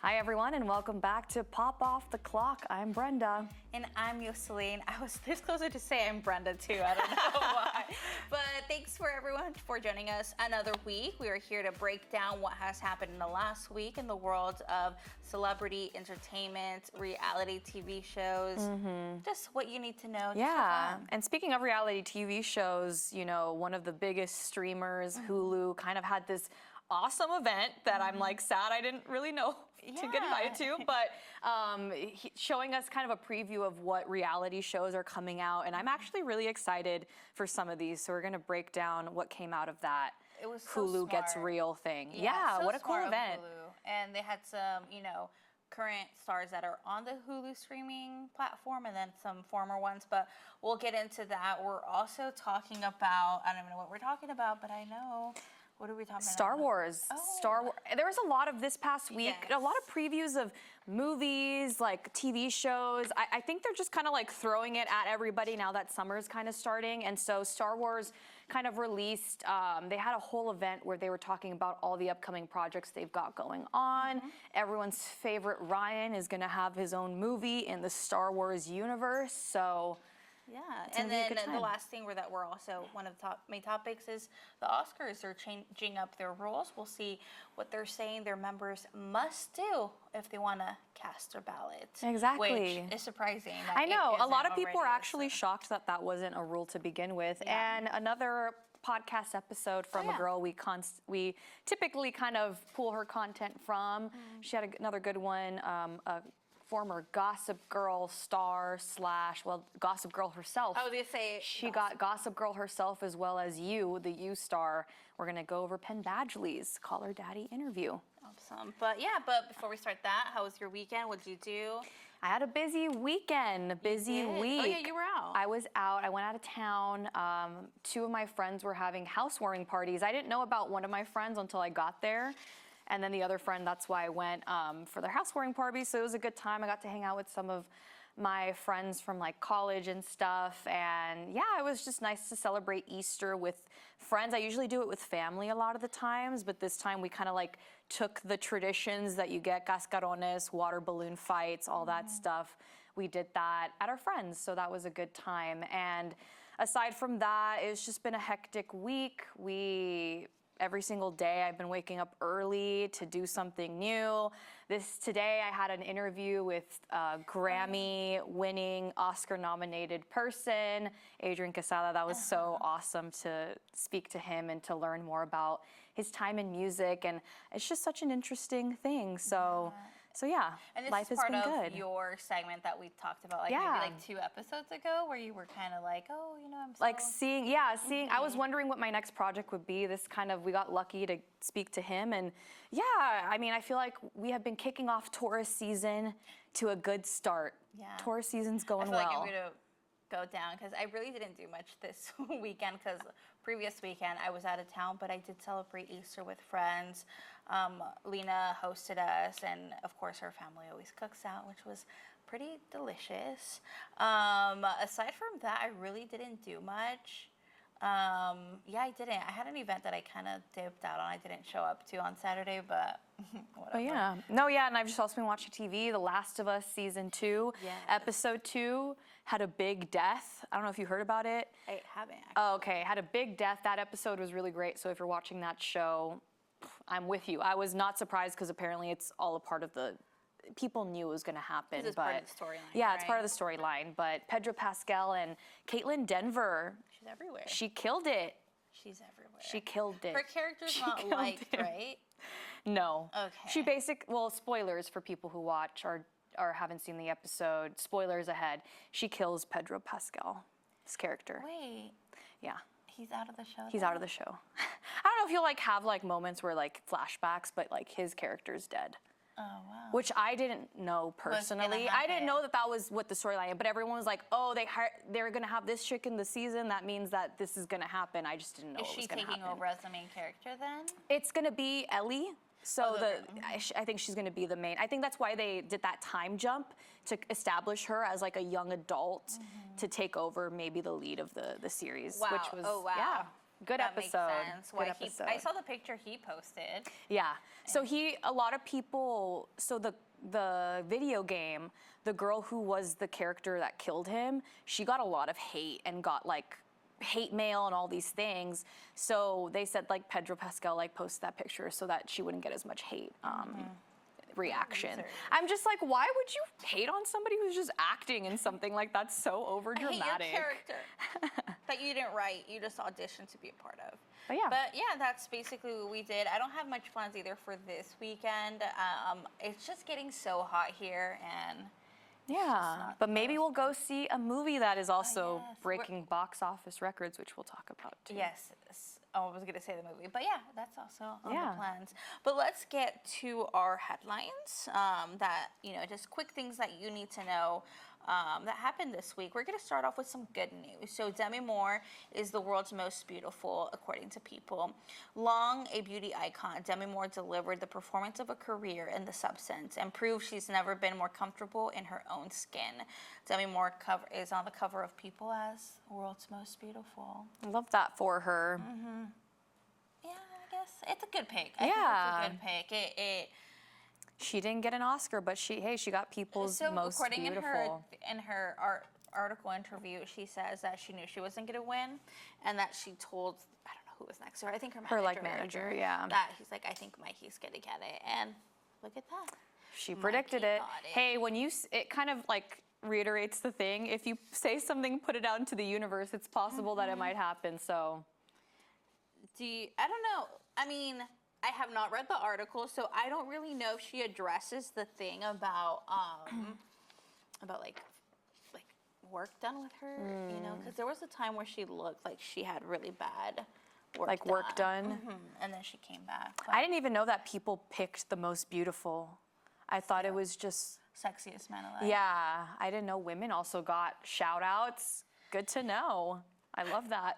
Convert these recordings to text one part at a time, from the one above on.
Hi everyone and welcome back to Pop Off the Clock. I'm Brenda. And I'm Yoseline. I was this closer to say I'm Brenda too. I don't know why. But thanks for everyone for joining us another week. We are here to break down what has happened in the last week in the world of celebrity entertainment, reality TV shows, just what you need to know. Yeah, and speaking of reality TV shows, you know, one of the biggest streamers, Hulu, kind of had this awesome event that I'm like sad I didn't really know to get invited to, but showing us kind of a preview of what reality shows are coming out, and I'm actually really excited for some of these, so we're going to break down what came out of that. It was so Hulu Gets Real thing. Yeah, so what a cool event. Hulu. And they had some, you know, current stars that are on the Hulu streaming platform and then some former ones, but we'll get into that. We're also talking about, I don't even know what we're talking about, but I know. What are we talking about? Star Wars. Star Wars. There was a lot of this past week, a lot of previews of movies, like TV shows. I think they're just kind of like throwing it at everybody now that summer's kind of starting. And so Star Wars kind of released, they had a whole event where they were talking about all the upcoming projects they've got going on. Everyone's favorite Ryan is going to have his own movie in the Star Wars universe. So yeah, and then the last thing that we're also one of the main topics is the Oscars are changing up their rules. We'll see what they're saying their members must do if they want to cast their ballot. Exactly. Which is surprising. I know. A lot of people are actually shocked that that wasn't a rule to begin with. Yeah. And another podcast episode from a girl we typically kind of pull her content from. She had another good one, a former Gossip Girl star / Gossip Girl herself. I was gonna say she got Gossip Girl herself as well as the You star. We're gonna go over Penn Badgley's Call Her Daddy interview. Awesome. But before we start that, how was your weekend? What'd you do? I had a busy weekend, week. Oh yeah, you were out. I was out. I went out of town. Two of my friends were having housewarming parties. I didn't know about one of my friends until I got there. And then the other friend, that's why I went for their housewarming party. So it was a good time. I got to hang out with some of my friends from like college and stuff. And yeah, it was just nice to celebrate Easter with friends. I usually do it with family a lot of the times, but this time we kind of like took the traditions that you get, cascarones, water balloon fights, all that stuff. We did that at our friends. So that was a good time. And aside from that, it's just been a hectic week. Every single day I've been waking up early to do something new. Today I had an interview with a Grammy-winning, Oscar-nominated person, Adrian Quesada. That was so awesome to speak to him and to learn more about his time in music. And it's just such an interesting thing. So yeah, and this life has been good. Of your segment that we talked about, like maybe like 2 episodes ago, where you were kind of like, oh, you know, I'm so... like seeing. I was wondering what my next project would be. We got lucky to speak to him, and yeah, I mean, I feel like we have been kicking off tourist season to a good start. Yeah, tourist season's going well. I feel like I'm gonna go down because I really didn't do much this weekend because previous weekend I was out of town, but I did celebrate Easter with friends. Lena hosted us, and of course her family always cooks out, which was pretty delicious. Aside from that, I really didn't do much. I didn't. I had an event that I kind of dipped out on. I didn't show up to on Saturday, but whatever. And I've just also been watching TV. The Last of Us season 2, episode 2 had a big death. I don't know if you heard about it. I haven't. Actually. Oh, okay. Had a big death. That episode was really great. So if you're watching that show, I'm with you. I was not surprised because apparently it's all a part of the. People knew it was going to happen. It's part of the storyline. Yeah, it's part of the storyline. But Pedro Pascal and Caitlin Denver. She's everywhere. She killed it. She's everywhere. She killed it. Her character's not liked, right? No. Okay. Spoilers for people who watch or haven't seen the episode. Spoilers ahead. She kills Pedro Pascal, his character. Wait. Yeah. He's out of the show? He's out of the show. I don't know if you'll like have like moments where like flashbacks, but like his character's dead. Oh, wow. Which I didn't know personally. I didn't know that was what the storyline, but everyone was like, oh, they're going to have this chick in the season. That means that this is going to happen. I just didn't know it was going to happen. Is she taking over as the main character then? It's going to be Ellie. So I think she's going to be the main. I think that's why they did that time jump to establish her as like a young adult to take over maybe the lead of the series. Wow. Which was, oh, wow. Yeah. Good that episode. makes sense. Why Good he, episode. I saw the picture he posted. Yeah. So a lot of people, so the video game, the girl who was the character that killed him, she got a lot of hate and got like hate mail and all these things. So they said like Pedro Pascal like posted that picture so that she wouldn't get as much hate reaction. Research. I'm just like, why would you hate on somebody who's just acting in something like that's so over I hate dramatic? your character that you didn't write. You just auditioned to be a part of. But yeah. That's basically what we did. I don't have much plans either for this weekend. It's just getting so hot here, and Yeah, not but maybe we'll go see a movie that is also yes. breaking box office records, which we'll talk about too. yes. I was going to say the movie, but yeah, that's also on Yeah. the plans. But let's get to our headlines. That just quick things that you need to know. That happened this week. We're going to start off with some good news. So Demi Moore is the world's most beautiful, according to People. Long a beauty icon, Demi Moore delivered the performance of a career in The Substance and proved she's never been more comfortable in her own skin. Demi Moore is on the cover of People as world's most beautiful. I love that for her. Yeah, I guess it's a good pick. Yeah. I think it's a good pick. She didn't get an Oscar, but she got People's So most according beautiful. in her article interview, she says that she knew she wasn't going to win, and that she told, I don't know who was next to her, I think her Manager, yeah. that he's like, I think Mikey's going to get it, and look at that. She predicted it. got it. Hey, when it kind of like reiterates the thing. If you say something, put it out into the universe, it's possible that it might happen. So, I don't know. I mean, I have not read the article, so I don't really know if she addresses the thing about like work done with her, because there was a time where she looked like she had really bad work done. and then she came back. I didn't even know that People picked the most beautiful. I thought it was just Sexiest man alive. Yeah, I didn't know women also got shout outs. Good to know. I love that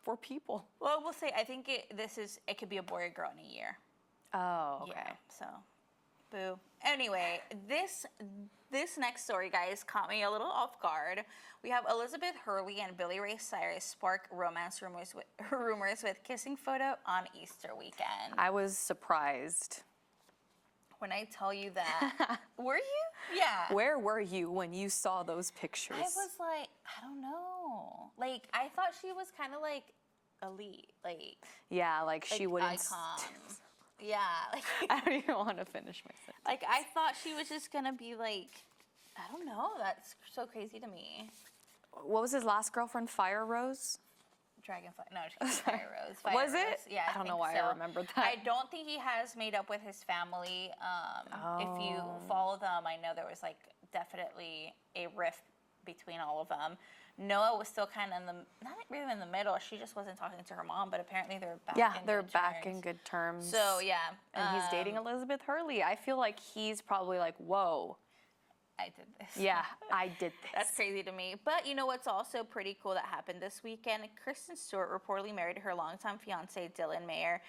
for People. Well, we'll say I think it could be a boy or girl in a year. Oh, okay. Yeah. So, boo. Anyway, this next story, guys, caught me a little off guard. We have Elizabeth Hurley and Billy Ray Cyrus spark romance rumors with kissing photo on Easter weekend. I was surprised. When I tell you that, were you? Yeah. Where were you when you saw those pictures? I was like, I don't know. Like, I thought she was kind of like elite, like yeah, like she wouldn't. icon. Yeah, like I don't even want to finish my sentence. like I thought she was just gonna be like, I don't know. That's so crazy to me. What was his last girlfriend? Fire Rose? Dragonfly. No, she's Fire Rose. Fire Was Rose. it? Yeah, I don't know think why so. I remembered that. I don't think he has made up with his family. If you follow them, I know there was like definitely a rift between all of them. Noah was still kind of not really in the middle. She just wasn't talking to her mom, but apparently they're back. Yeah, in they're good back terms. in good terms. So yeah, And he's dating Elizabeth Hurley. I feel like he's probably like, whoa. I did this. Yeah, I did this. That's crazy to me. But you know what's also pretty cool that happened this weekend? Kristen Stewart reportedly married her longtime fiance, Dylan Mayer.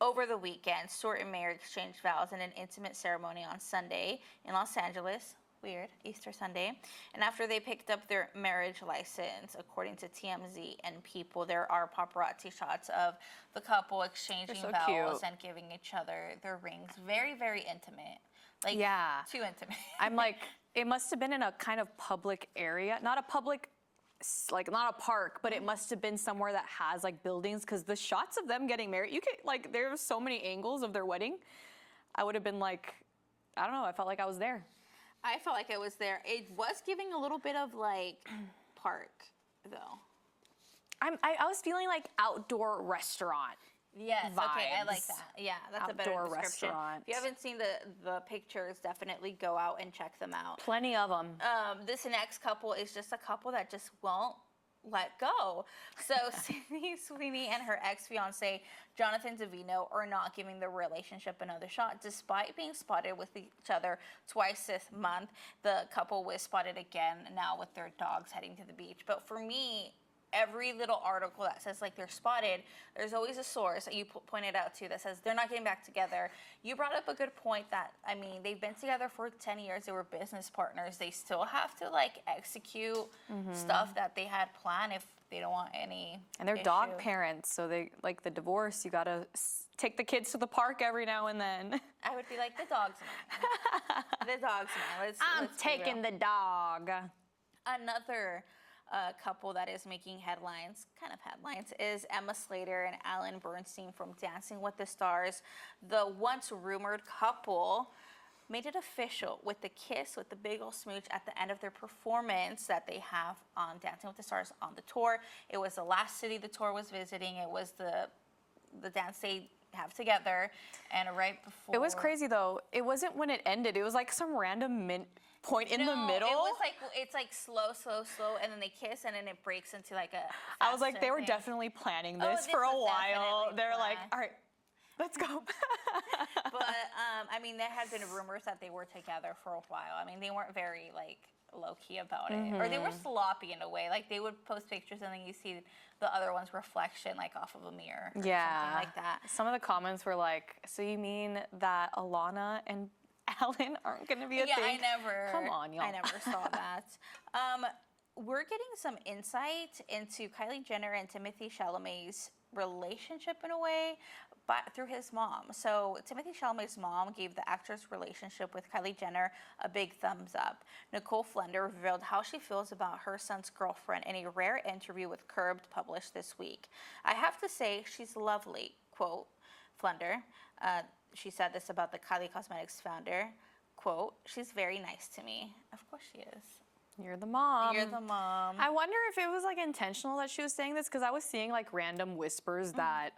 Over the weekend, Stewart and Mayer exchanged vows in an intimate ceremony on Sunday in Los Angeles. Weird, Easter Sunday. And after they picked up their marriage license, according to TMZ and People, there are paparazzi shots of the couple exchanging so vows cute. and giving each other their rings. Very, very intimate. Like, Yeah. too intimate. I'm like, it must have been in a kind of public area, not a public, like not a park, but it must have been somewhere that has like buildings, because the shots of them getting married, you could like, there's so many angles of their wedding. I would have been like, I don't know, I felt like I was there. I felt like I was there. It was giving a little bit of like park, though. I was feeling like outdoor restaurant. Yes, okay, I like Vibes. that. Yeah, that's a better Outdoor description. restaurant. If you haven't seen the pictures, definitely go out and check them out. Plenty of them. This next couple is just a couple that just won't let go. So Sydney Sweeney and her ex-fiance, Jonathan Davino, are not giving the relationship another shot, despite being spotted with each other twice this month. The couple was spotted again now with their dogs heading to the beach. But for me, every little article that says like they're spotted, there's always a source that you pointed out to that says they're not getting back together. You brought up a good point that, I mean, they've been together for 10 years. They were business partners. They still have to like execute stuff that they had planned if they don't want any And they're issue. dog parents, so they like the divorce. You gotta take the kids to the park every now and then. I would be like, the dog's mine. The dog's mine. I'm Let's be real. taking the dog. Another couple that is making headlines, is Emma Slater and Alan Bernstein from Dancing with the Stars. The once rumored couple made it official with the kiss, with the big ol' smooch at the end of their performance that they have on Dancing with the Stars on the tour. It was the last city the tour was visiting. It was the dance they have together, and right before. It was crazy though. It wasn't when it ended. It was like some random point in the middle. It was like, it's like slow, and then they kiss, and then it breaks into like a. I was like, they were thing. definitely planning Oh, this this for a was while. definitely They're like, planned. all right, let's go. But I mean, there had been rumors that they were together for a while. I mean, they weren't very like low key about it, or they were sloppy in a way. Like they would post pictures, and then you see the other one's reflection like off of a mirror, or something like that. Some of the comments were like, so you mean that Alana and Alan aren't going to be a Yeah, thing? Come on, y'all. I never saw that. We're getting some insight into Kylie Jenner and Timothée Chalamet's relationship in a way, but through his mom. So Timothée Chalamet's mom gave the actor's relationship with Kylie Jenner a big thumbs up. Nicole Flender revealed how she feels about her son's girlfriend in a rare interview with Curbed published this week. I have to say, she's lovely, quote, Flender. She said this about the Kylie Cosmetics founder, quote, she's very nice to me. Of course she is. You're the mom. You're the mom. I wonder if it was like intentional that she was saying this, because I was seeing like random whispers that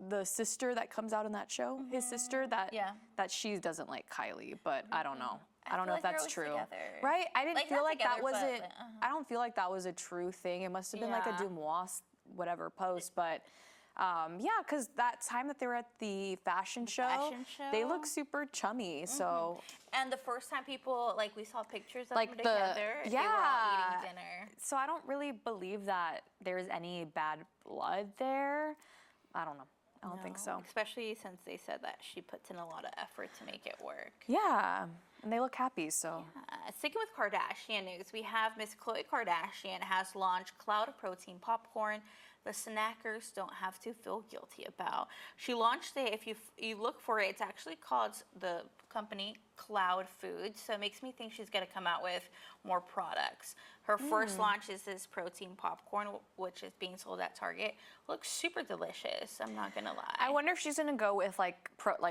the sister that comes out in that show, his sister, that she doesn't like Kylie, but I don't know. I don't know if that's true. Right? I didn't feel like that was it. I don't feel like that was a true thing. It must have been like a Dumois whatever post, but yeah, because that time that they were at the fashion show, they look super chummy. So, and the first time people like we saw pictures of like them together, they were all eating dinner. So I don't really believe that there's any bad blood there. I don't know. I don't think so. Especially since they said that she puts in a lot of effort to make it work. Yeah, and they look happy. So sticking with Kardashian news, we have Miss Khloe Kardashian has launched Cloud Protein popcorn. The snackers don't have to feel guilty about. She launched it. If you look for it, it's actually called the company Cloud Foods. So it makes me think she's going to come out with more products. Her first launch is this protein popcorn, which is being sold at Target. Looks super delicious. I'm not gonna lie. I wonder if she's gonna go with like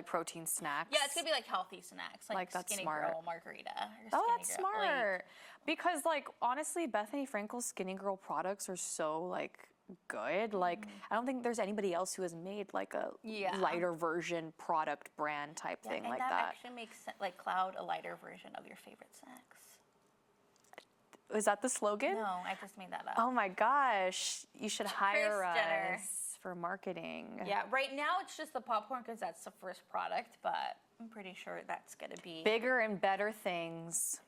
protein snacks. Yeah, it's gonna be like healthy snacks, like that's Skinny smart. Girl margarita. Oh, that's smart. Because like honestly, Bethany Frankel's Skinny Girl products are so like good. Like I don't think there's anybody else who has made like a lighter version product brand type thing like that. And that actually makes like Cloud a lighter version of your favorite snacks. Is that the slogan? No, I just made that up. Oh my gosh, you should hire Kris Jenner. us for marketing. Yeah, right now it's just the popcorn because that's the first product, but I'm pretty sure that's gonna be bigger and better things.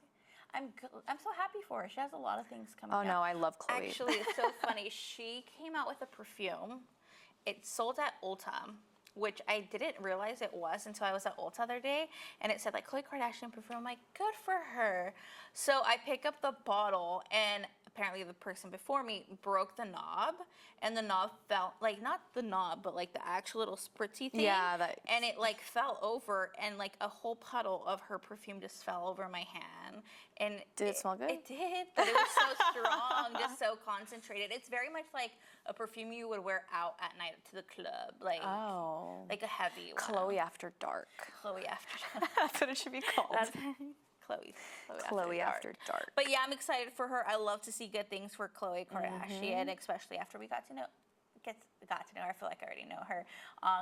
I'm so happy for her. She has a lot of things coming Oh out. no, I love Khloe. Actually, it's so funny. She came out with a perfume. It sold at Ulta, which I didn't realize it was until I was at Ulta the other day, and it said like Khloe Kardashian perfume. I'm like, good for her. So I pick up the bottle, and apparently the person before me broke the knob, and the knob fell, like not the knob, but like the actual little spritzy thing. Yeah, and it like fell over, and like a whole puddle of her perfume just fell over my hand. And did it smell good? It did, but it was so strong, just so concentrated. It's very much like a perfume you would wear out at night to the club, like like a heavy one. Khloe After Dark. Khloe After Dark. That's what it should be called. Khloe After Dark. But yeah, I'm excited for her. I love to see good things for Khloe Kardashian, especially after we got to know her. I feel like I already know her.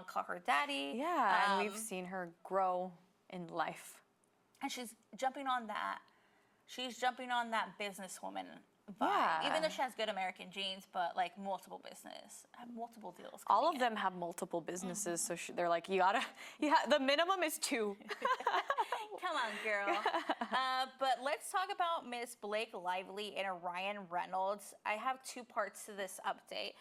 Call her daddy. Yeah, and we've seen her grow in life. And she's jumping on that. She's jumping on that businesswoman vibe. Yeah. Even though she has good American genes, but like multiple multiple deals. All of them have multiple businesses, so they're like, you gotta, the minimum is 2. Come on, girl. But let's talk about Miss Blake Lively and Ryan Reynolds. I have two parts to this update.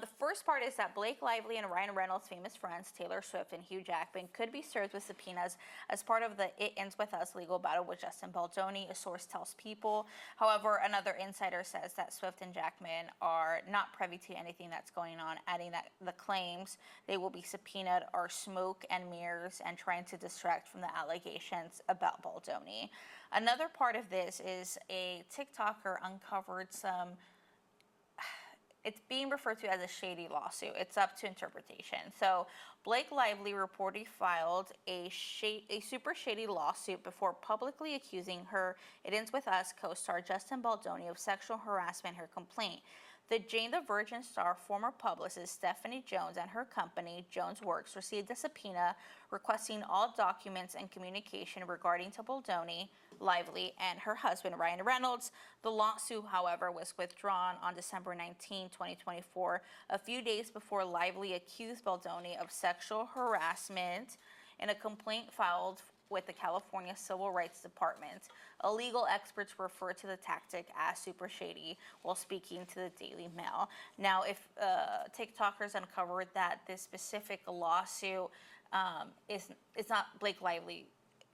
The first part is that Blake Lively and Ryan Reynolds' famous friends, Taylor Swift and Hugh Jackman, could be served with subpoenas as part of the It Ends With Us legal battle with Justin Baldoni, a source tells People. However, another insider says that Swift and Jackman are not privy to anything that's going on, adding that the claims they will be subpoenaed are smoke and mirrors and trying to distract from the allegations about Baldoni. Another part of this is a TikToker uncovered some, it's being referred to as a shady lawsuit. It's up to interpretation. So Blake Lively reportedly filed a super shady lawsuit before publicly accusing her It Ends With Us co-star Justin Baldoni of sexual harassment in her complaint. The Jane the Virgin star former publicist Stephanie Jones and her company, Jones Works, received a subpoena requesting all documents and communication regarding to Baldoni, Lively, and her husband, Ryan Reynolds. The lawsuit, however, was withdrawn on December 19, 2024, a few days before Lively accused Baldoni of sexual harassment in a complaint filed with the California Civil Rights Department. Legal experts refer to the tactic as super shady while speaking to the Daily Mail. Now, if TikTokers uncovered that this specific lawsuit it's not Blake Lively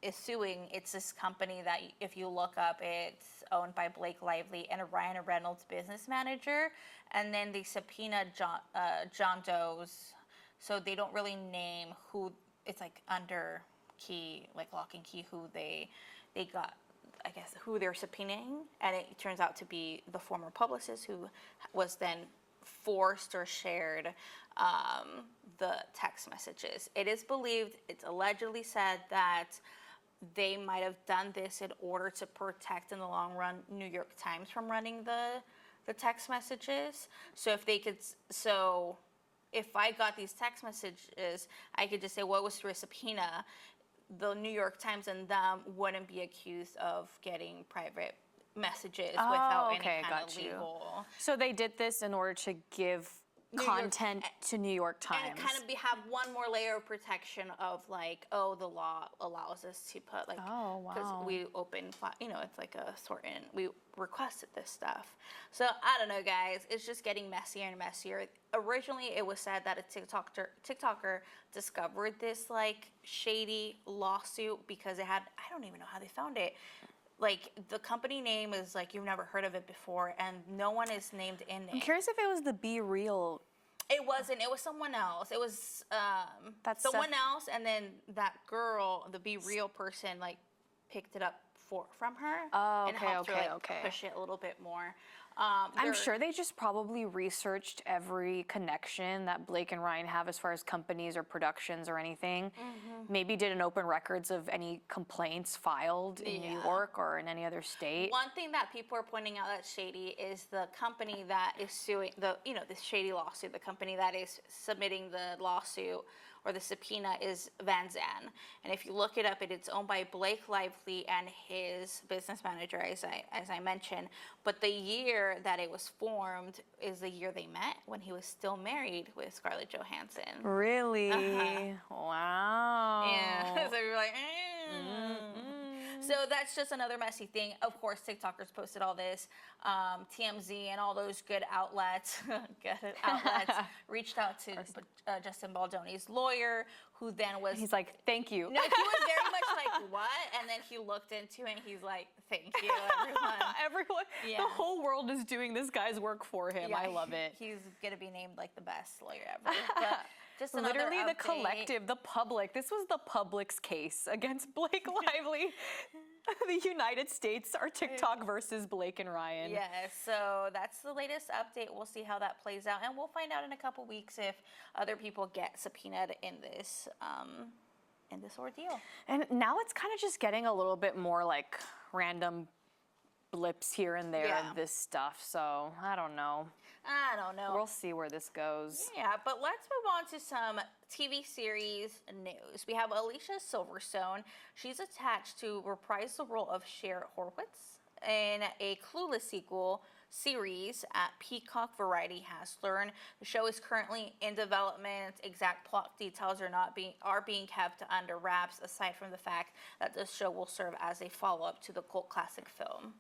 is suing, it's this company that if you look up, it's owned by Blake Lively and a Ryan Reynolds business manager, and then they subpoenaed John Doe's, so they don't really name who, it's like under key, like lock and key, who they got, I guess, who they're subpoenaing, and it turns out to be the former publicist who was then forced or shared the text messages. It is believed, it's allegedly said that they might have done this in order to protect, in the long run, New York Times from running the text messages. So if they could, so if I got these text messages, I could just say, what was through a subpoena? The New York Times and them wouldn't be accused of getting private messages without any kind of legal. So they did this in order to give content to New York Times. And kind of have one more layer of protection of like, oh, the law allows us to put like, because we open, it's like a certain, we requested this stuff. So I don't know, guys, it's just getting messier and messier. Originally, it was said that a TikToker discovered this like shady lawsuit because it had, I don't even know how they found it. Like, the company name is like, you've never heard of it before, and no one is named in it. I'm curious if it was the Be Real. It wasn't. It was someone else. It was someone else, and then that girl, the Be Real person, like, picked it up from her and helped her push it a little bit more. I'm sure they just probably researched every connection that Blake and Ryan have as far as companies or productions or anything. Maybe did an open records of any complaints filed in New York or in any other state. One thing that people are pointing out that's shady is the company that is suing, this shady lawsuit, the company that is submitting the lawsuit or the subpoena is Van Zandt. And if you look it up, it's owned by Blake Lively and his business manager, as I mentioned. But the year that it was formed is the year they met, when he was still married with Scarlett Johansson. Really? Wow. Yeah. So you're like, So that's just another messy thing. Of course, TikTokers posted all this. TMZ and all those good outlets, reached out to Justin Baldoni's lawyer, who then was... He's like, thank you. No, he was very much like, what? And then he looked into it and he's like, thank you, everyone. The whole world is doing this guy's work for him. I love it. He's going to be named like the best lawyer ever. But just literally update. The collective, the public. This was the public's case against Blake Lively. The United States are TikTok versus Blake and Ryan. Yeah, so that's the latest update. We'll see how that plays out, and we'll find out in a couple weeks if other people get subpoenaed in this ordeal. And now it's kind of just getting a little bit more like random blips here and there of this stuff. So I don't know. We'll see where this goes. Yeah, but let's move on to some TV series news. We have Alicia Silverstone. She's attached to reprise the role of Cher Horowitz in a Clueless series at Peacock Variety has learned. The show is currently in development. Exact plot details are being kept under wraps, aside from the fact that the show will serve as a follow-up to the cult classic film.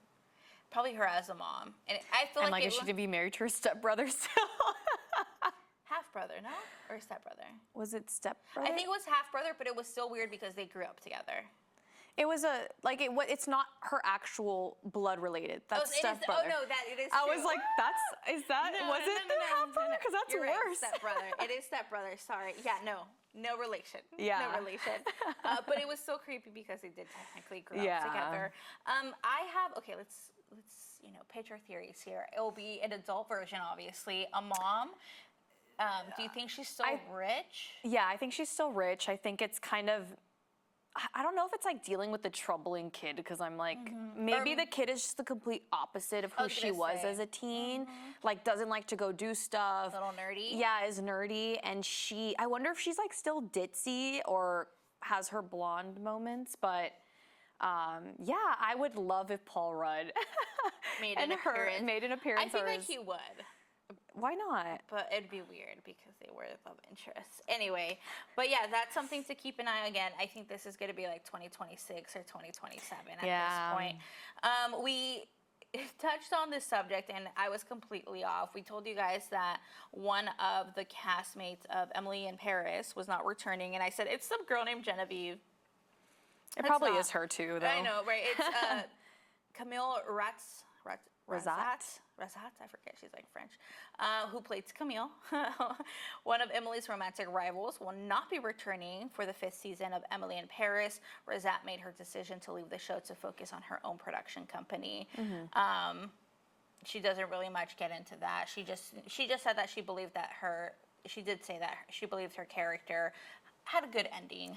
Probably her as a mom. And I feel like is she to be married to her stepbrother still? half brother, no? Or stepbrother? Was it stepbrother? I think it was half brother, but it was still weird because they grew up together. It was it's not her actual blood related. That's stepbrother. Oh no, it is. I true. was like, was it half brother? Because that's You're worse. Right, stepbrother. It is stepbrother. Sorry. Yeah, no relation. Yeah. No relation. But it was so creepy because they did technically grow up together. Let's pitch our theories here. It will be an adult version, obviously. A mom. Do you think she's still rich? Yeah, I think she's still rich. I think it's kind of, I don't know if it's like dealing with the troubling kid, because I'm like, maybe the kid is just the complete opposite of who she was as a teen. Like, doesn't like to go do stuff. A little nerdy. Yeah, is nerdy. And I wonder if she's like still ditzy or has her blonde moments. But yeah, I would love if Paul Rudd made an appearance. I think that he would. Why not? But it'd be weird because they were love interests. Anyway, but yeah, that's something to keep an eye on. Again, I think this is going to be like 2026 or 2027 at this point. We touched on this subject and I was completely off. We told you guys that one of the castmates of Emily in Paris was not returning, and I said, it's some girl named Genevieve. It probably is her too, though. I know, right? It's Camille Razat, I forget, she's like French, who plays Camille. One of Emily's romantic rivals will not be returning for the 5th season of Emily in Paris. Razat made her decision to leave the show to focus on her own production company. She doesn't really much get into that. She just said that she believed that she did say that she believed her character had a good ending.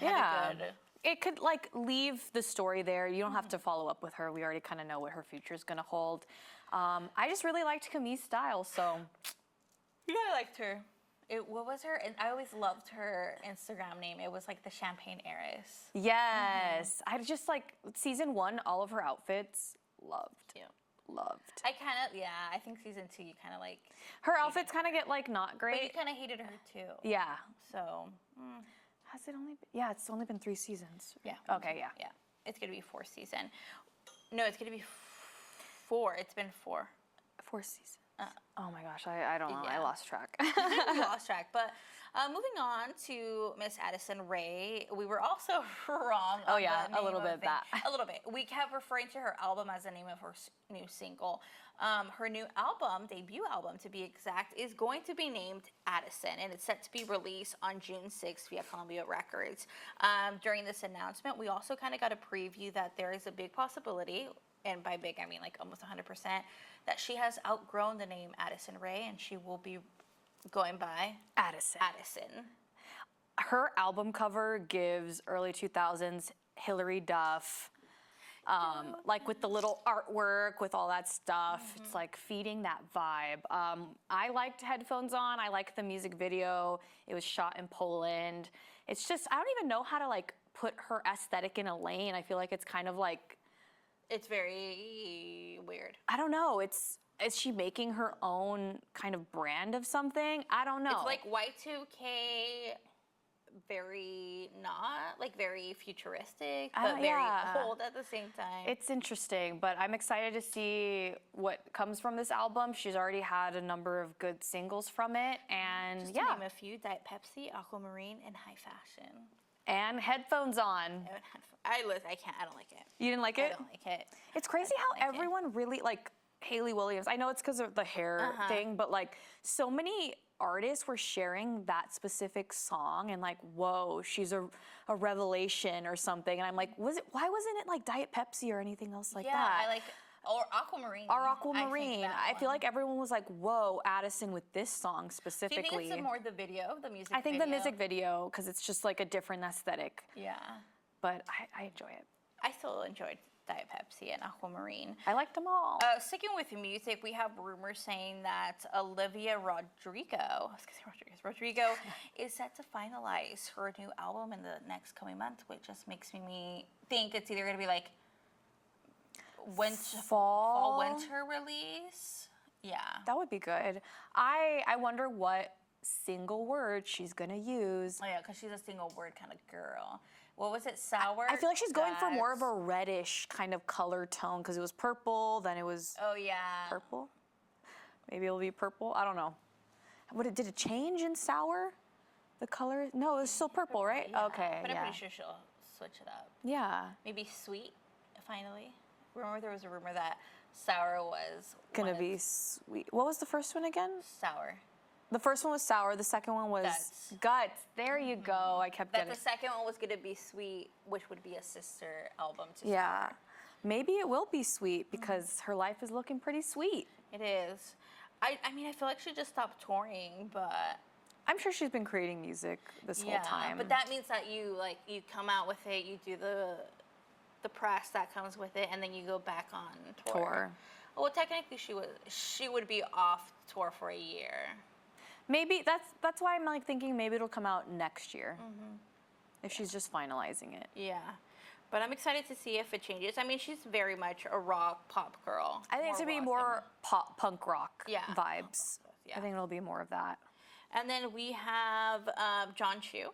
It could like leave the story there. You don't have to follow up with her. We already kind of know what her future is going to hold. I just really liked Camille's style, so. Yeah, I liked her. What was her? And I always loved her Instagram name. It was like the Champagne Heiress. Yes. I just like season 1, all of her outfits, loved. Yeah. Loved. I think season 2, you kind of like. Her outfits kind of get like not great. But you kind of hated her too. Yeah. So. Has it only been? Yeah, it's only been 3 seasons. Yeah. Okay, yeah. Yeah. It's going to be 4th season. No, it's going to be 4. It's been 4. 4 seasons. Oh my gosh, I don't know. Yeah. I lost track. Lost track. But moving on to Miss Addison Rae, we were also wrong. Oh yeah, a little bit of that. A little bit. We kept referring to her album as the name of her new single. Her new album, debut album to be exact, is going to be named Addison, and it's set to be released on June 6th via Columbia Records. During this announcement, we also kind of got a preview that there is a big possibility, and by big I mean like almost 100%, that she has outgrown the name Addison Rae, and she will be going by Addison. Her album cover gives early 2000s Hilary Duff. Like with the little artwork, with all that stuff. It's like feeding that vibe. I liked Headphones On. I liked the music video. It was shot in Poland. It's just, I don't even know how to like put her aesthetic in a lane. I feel like it's kind of like. It's very weird. I don't know. Is she making her own kind of brand of something? I don't know. It's like Y2K, very futuristic, but very old at the same time. It's interesting, but I'm excited to see what comes from this album. She's already had a number of good singles from it, and just to name a few: Diet Pepsi, Aquamarine, and High Fashion. And Headphones On. I don't like it. You didn't like it? I don't like it. It's crazy how everyone really like Hayley Williams. I know it's because of the hair thing, but like so many artists were sharing that specific song and like, whoa, she's a revelation or something. And I'm like, why wasn't it like Diet Pepsi or anything else like that? Yeah, or Aquamarine. Or Aquamarine. I feel like everyone was like, whoa, Addison with this song specifically. Do you think it's more the video, the music video? I think the music video, because it's just like a different aesthetic. Yeah. But I enjoy it. I still enjoyed Diet Pepsi and Aquamarine. I liked them all. Sticking with music, we have rumors saying that Olivia Rodrigo is set to finalize her new album in the next coming month, which just makes me think it's either going to be like fall winter release, Yeah. That would be good. I wonder what single word she's gonna use. Oh yeah, because she's a single word kind of girl. What was it? Sour. I feel like she's going for more of a Guts. reddish kind of color tone because it was purple, then it was Oh yeah. purple. Maybe it'll be purple. I don't know. Did it change in sour? The color? No, it was still purple, right? Yeah, Okay, but I'm yeah. pretty sure she'll switch it up. Yeah. Maybe sweet. Finally. Remember there was a rumor that sour was Gonna one of- be sweet. What was the first one again? sour. The first one was sour. The second one was Guts. guts. There you go. I kept That getting. the second one was gonna be sweet, which would be a sister album to Yeah. Sour. Maybe it will be sweet because her life is looking pretty sweet. It is. I mean, I feel like she just stopped touring, but I'm sure she's been creating music this whole time. but that means that you come out with it, you do the press that comes with it, and then you go back on tour. Well, technically, she would be off tour for a year. Maybe that's why I'm like thinking maybe it'll come out next year. If she's just finalizing it. Yeah, but I'm excited to see if it changes. I mean, she's very much a rock pop girl. I think it's gonna be rock more pop punk rock Yeah, vibes. yeah. I think it'll be more of that. And then we have John Chu,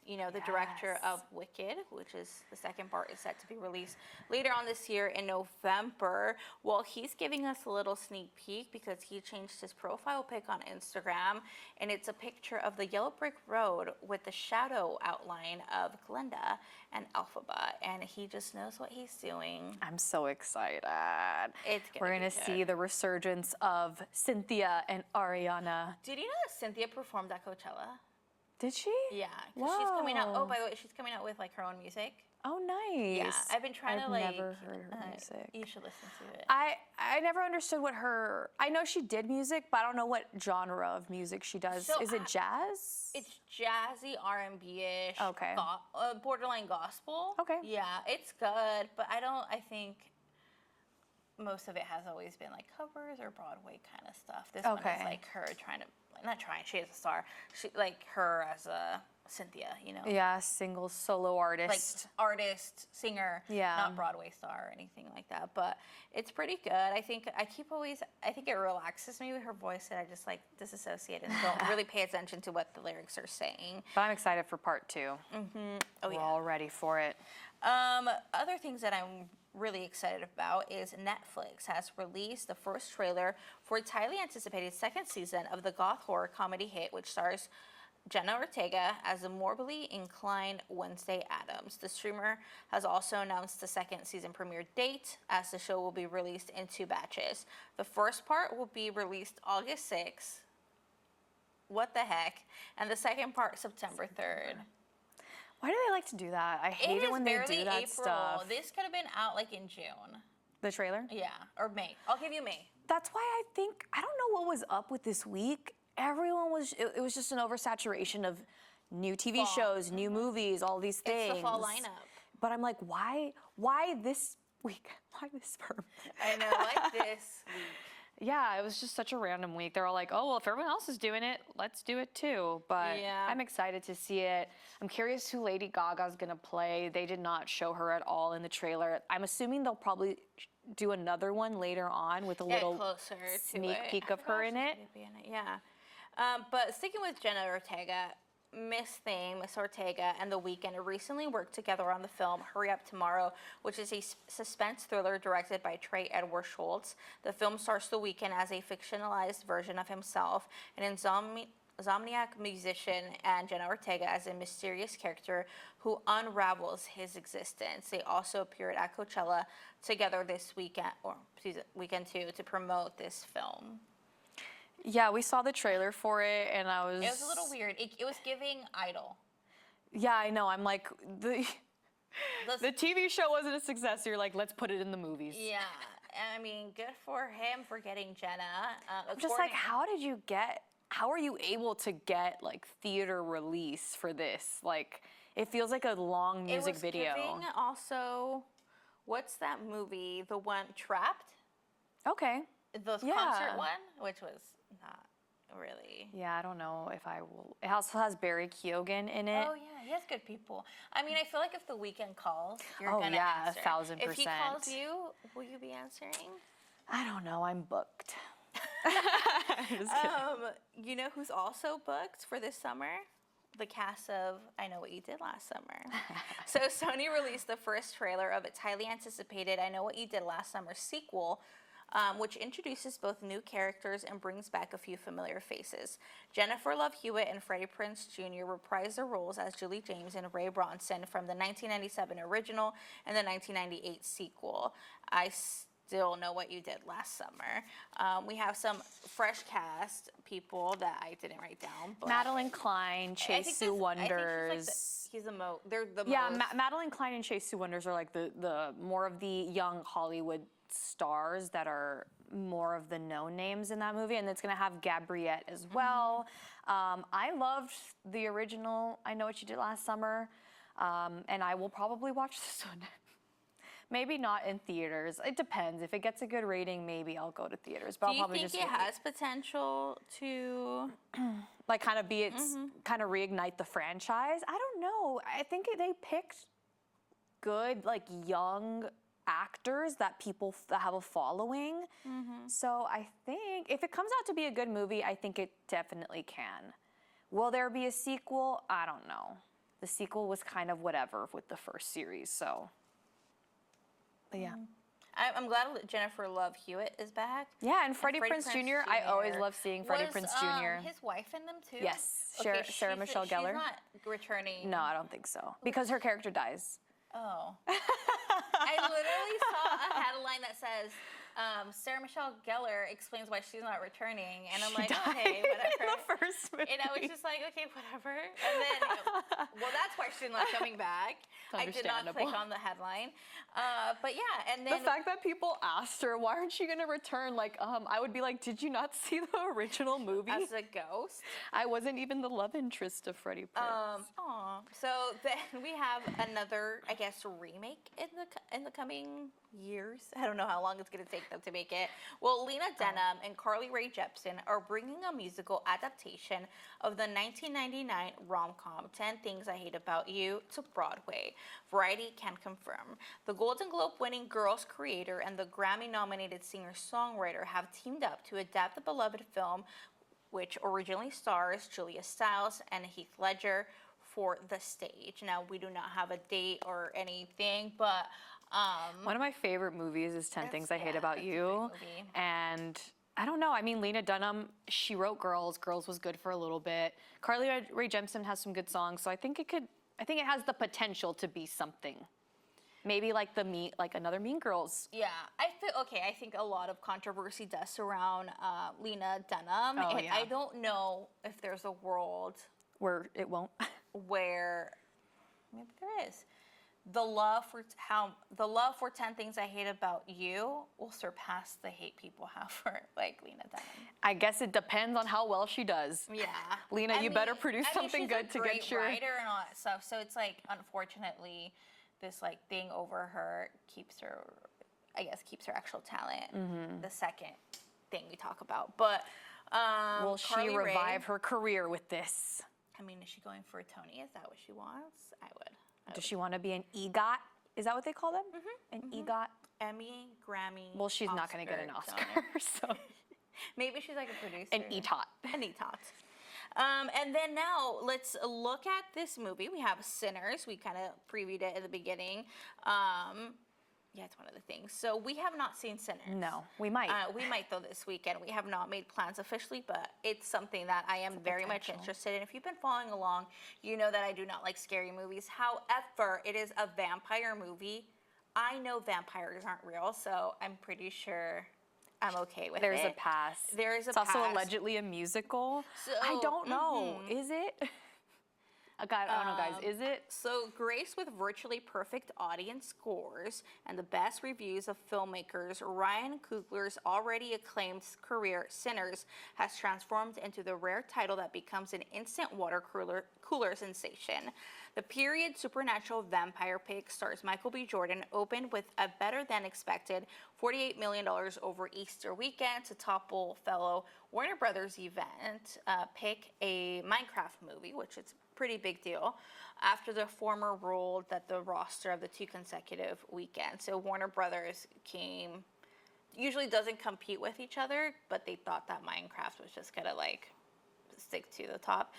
the director Yes. of Wicked, which is the second part is set to be released later on this year in November. Well, he's giving us a little sneak peek because he changed his profile pic on Instagram, and it's a picture of the yellow brick road with the shadow outline of Glenda and Alphaba, and he just knows what he's doing. I'm so excited. It's gonna We're be gonna good. see the resurgence of Cynthia and Ariana. Did you know that Cynthia performed at Coachella? Did she? Yeah, 'cause she's coming out. Whoa. Oh, by the way, she's coming out with like her own music. Oh, nice. Yeah, I've been trying to I've like. never heard her music. You should listen to it. I never understood what I know she did music, but I don't know what genre of music she does. So Is it jazz? It's jazzy R&B-ish. Okay. Borderline gospel. Okay. Yeah, it's good, but I think most of it has always been like covers or Broadway kind of stuff. This one Okay. is like her not trying. She is a star. She like her as a Cynthia, Yeah, single solo like artist. artist, singer, Yeah. not Broadway star or anything like that. But it's pretty good. I think it relaxes me with her voice, and I just like disassociate and don't really pay attention to what the lyrics are saying. But I'm excited for part 2. Oh We're yeah. all ready for it. Other things that I'm really excited about is Netflix has released the first trailer for its highly anticipated second season of the goth horror comedy hit, which stars Jenna Ortega as the morbidly inclined Wednesday Addams. The streamer has also announced the second season premiere date, as the show will be released in 2 batches. The first part will be released August 6th. What the heck? And the second part, September 3rd. Why do they like to do that? I hate It it is when they barely do that April. stuff. This could have been out like in June. The trailer? Yeah, or May. I'll give you May. That's why I think, I don't know what was up with this week. Everyone it was just an oversaturation of new TV Fall. shows, new movies, all these things. It's the fall lineup. But I'm like, why this week? Why this firm? I know, like this week. Yeah, it was just such a random week. They're all like, oh, well, if everyone else is doing it, let's do it too. But Yeah. I'm excited to see it. I'm curious who Lady Gaga's gonna play. They did not show her at all in the trailer. I'm assuming they'll probably do another one later on with a Get little closer to sneak it. peek I of forgot her in she's it. gonna be in it. Yeah. But sticking with Jenna Ortega, Miss Ortega and The Weeknd recently worked together on the film Hurry Up Tomorrow, which is a suspense thriller directed by Trey Edward Schultz. The film stars The Weeknd as a fictionalized version of himself, an insomniac musician, and Jenna Ortega as a mysterious character who unravels his existence. They also appeared at Coachella together this weekend too, to promote this film. Yeah, we saw the trailer for it, and I was. It was a little weird. It was giving Idol. Yeah, I know. I'm like the The- TV show wasn't a success. So you're like, let's put it in the movies. Yeah, I mean, good for him for getting Jenna. I'm just like, how are you able to get like theater release for this? Like, it feels like a long music video. Giving also, what's that movie? The one Trapped, Okay. the Yeah. concert one, which was not really. Yeah, I don't know if I will. It also has Barry Keoghan in it. Oh yeah, he has good people. I mean, I feel like if The Weeknd calls, you're Oh, gonna yeah, answer. 1000%. If he calls you, will you be answering? I don't know. I'm booked. Just kidding. You know who's also booked for this summer? The cast of I Know What You Did Last Summer. So Sony released the first trailer of its highly anticipated I Know What You Did Last Summer sequel, which introduces both new characters and brings back a few familiar faces. Jennifer Love Hewitt and Freddie Prinze Jr. reprise their roles as Julie James and Ray Bronson from the 1997 original and the 1998 sequel, I Still Know What You Did Last Summer. We have some fresh cast people that I didn't write down. But Madeline Klein, Chase Sue Wonders. They're the Yeah, most. Madeline Klein and Chase Sue Wonders are like the more of the young Hollywood stars that are more of the known names in that movie, and it's gonna have Gabriette as well. I loved the original I Know What You Did Last Summer, and I will probably watch this one. Maybe not in theaters. It depends. If it gets a good rating, maybe I'll go to theaters. But Do I'll you probably think just it has potential to? like kind of be its kind of reignite the franchise. I don't know. I think they picked good like young actors that people that have a following. So I think if it comes out to be a good movie, I think it definitely can. Will there be a sequel? I don't know. The sequel was kind of whatever with the first series, so. But yeah. I'm glad Jennifer Love Hewitt is back. Yeah, and Freddie Prinze Jr. I always love seeing Freddie Prinze Jr. His wife in them too? Yes, Okay, Sarah Michelle Gellar. She's not returning. No, I don't think so. Because her character dies. Oh. I literally saw a headline that says, Sarah Michelle Gellar explains why she's not returning. And I'm She like, died okay, whatever. in the first movie. And I was just like, okay, whatever. And then, well, that's why she's not coming back. I did not click Understandable. on the headline. But yeah, and then. The fact that people asked her, why aren't you going to return? Like, I would be like, did you not see the original movie? As a ghost. I wasn't even the love interest of Freddie Prinze. Aw. So then we have another, I guess, remake in the coming years. I don't know how long it's going to take them to make it. Well, Lena Dunham and Carly Rae Jepsen are bringing a musical adaptation of the 1999 rom-com 10 Things I Hate About You to Broadway. Variety can confirm. The Golden Globe-winning Girls creator and the Grammy-nominated singer-songwriter have teamed up to adapt the beloved film, which originally stars Julia Stiles and Heath Ledger, for the stage. Now, we do not have a date or anything, but one of my favorite movies is 10 Things I Hate About that's a You. great movie. And I don't know. I mean, Lena Dunham, she wrote Girls. Girls was good for a little bit. Carly Rae Jepsen has some good songs, so I think it has the potential to be something. Maybe like another Mean Girls. Yeah, I think a lot of controversy does surround Lena Dunham, Oh, and yeah. I don't know if there's a world Where it won't. where maybe there is. The love for 10 Things I Hate About You will surpass the hate people have for like Lena Dunham. I guess it depends on how well she does. Yeah, Lena, you better produce something she's good a to great get your. writer and all that stuff. So it's like, unfortunately, this like thing over her keeps her actual talent. The second thing we talk about, but Will she Carly Rae, revive her career with this? I mean, is she going for a Tony? Is that what she wants? I would. Does she want to be an EGOT? Is that what they call them? An EGOT? Emmy, Grammy. Well, she's not going to get an Oscar, Tony. so Maybe she's like a producer. an ETOT. An ETOT. And then now let's look at this movie. We have Sinners. We kind of previewed it at the beginning. Yeah, it's one of the things. So we have not seen Sinners. No, we might. We might though this weekend. We have not made plans officially, but it's something that I am very much potential. interested in. If you've been following along, you know that I do not like scary movies. However, it is a vampire movie. I know vampires aren't real, so I'm pretty sure I'm okay with There's it. a pass. There is a It's pass. also allegedly a musical. So, I don't know. Is it? God, I don't know, guys. Is it? So, graced with virtually perfect audience scores and the best reviews of filmmakers, Ryan Coogler's already acclaimed career, Sinners, has transformed into the rare title that becomes an instant water cooler sensation. The period supernatural vampire pick stars Michael B. Jordan opened with a better-than-expected $48 million over Easter weekend to topple fellow Warner Brothers event pick a Minecraft movie, which is pretty big deal, after the former ruled that the roster of the two consecutive weekends. So Warner Brothers came usually doesn't compete with each other, but they thought that Minecraft was just gonna like stick to the top.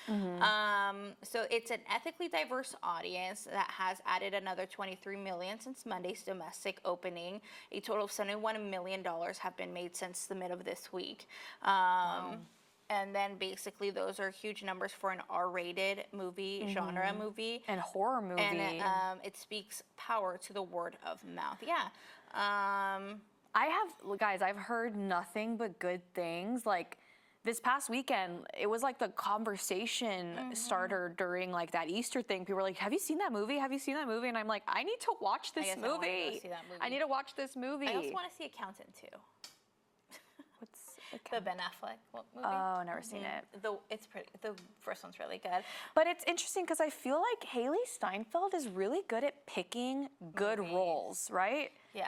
So it's an ethically diverse audience that has added another 23 million since Monday's domestic opening. A total of $71 million have been made since the mid of this week. And then basically those are huge numbers for an R-rated movie, genre movie. And horror movie. And it speaks power to the word of mouth. Yeah. Guys, I've heard nothing but good things. Like, this past weekend, it was like the conversation starter during like that Easter thing. People were like, have you seen that movie? Have you seen that movie? And I'm like, I need to watch this I wanna go movie. see that movie. I need to watch this movie. I also want to see Accountant too. What's The Ben Affleck movie. Oh, never seen it. It's pretty. The first one's really good. But it's interesting because I feel like Haley Steinfeld is really good at picking good roles, right? Yeah.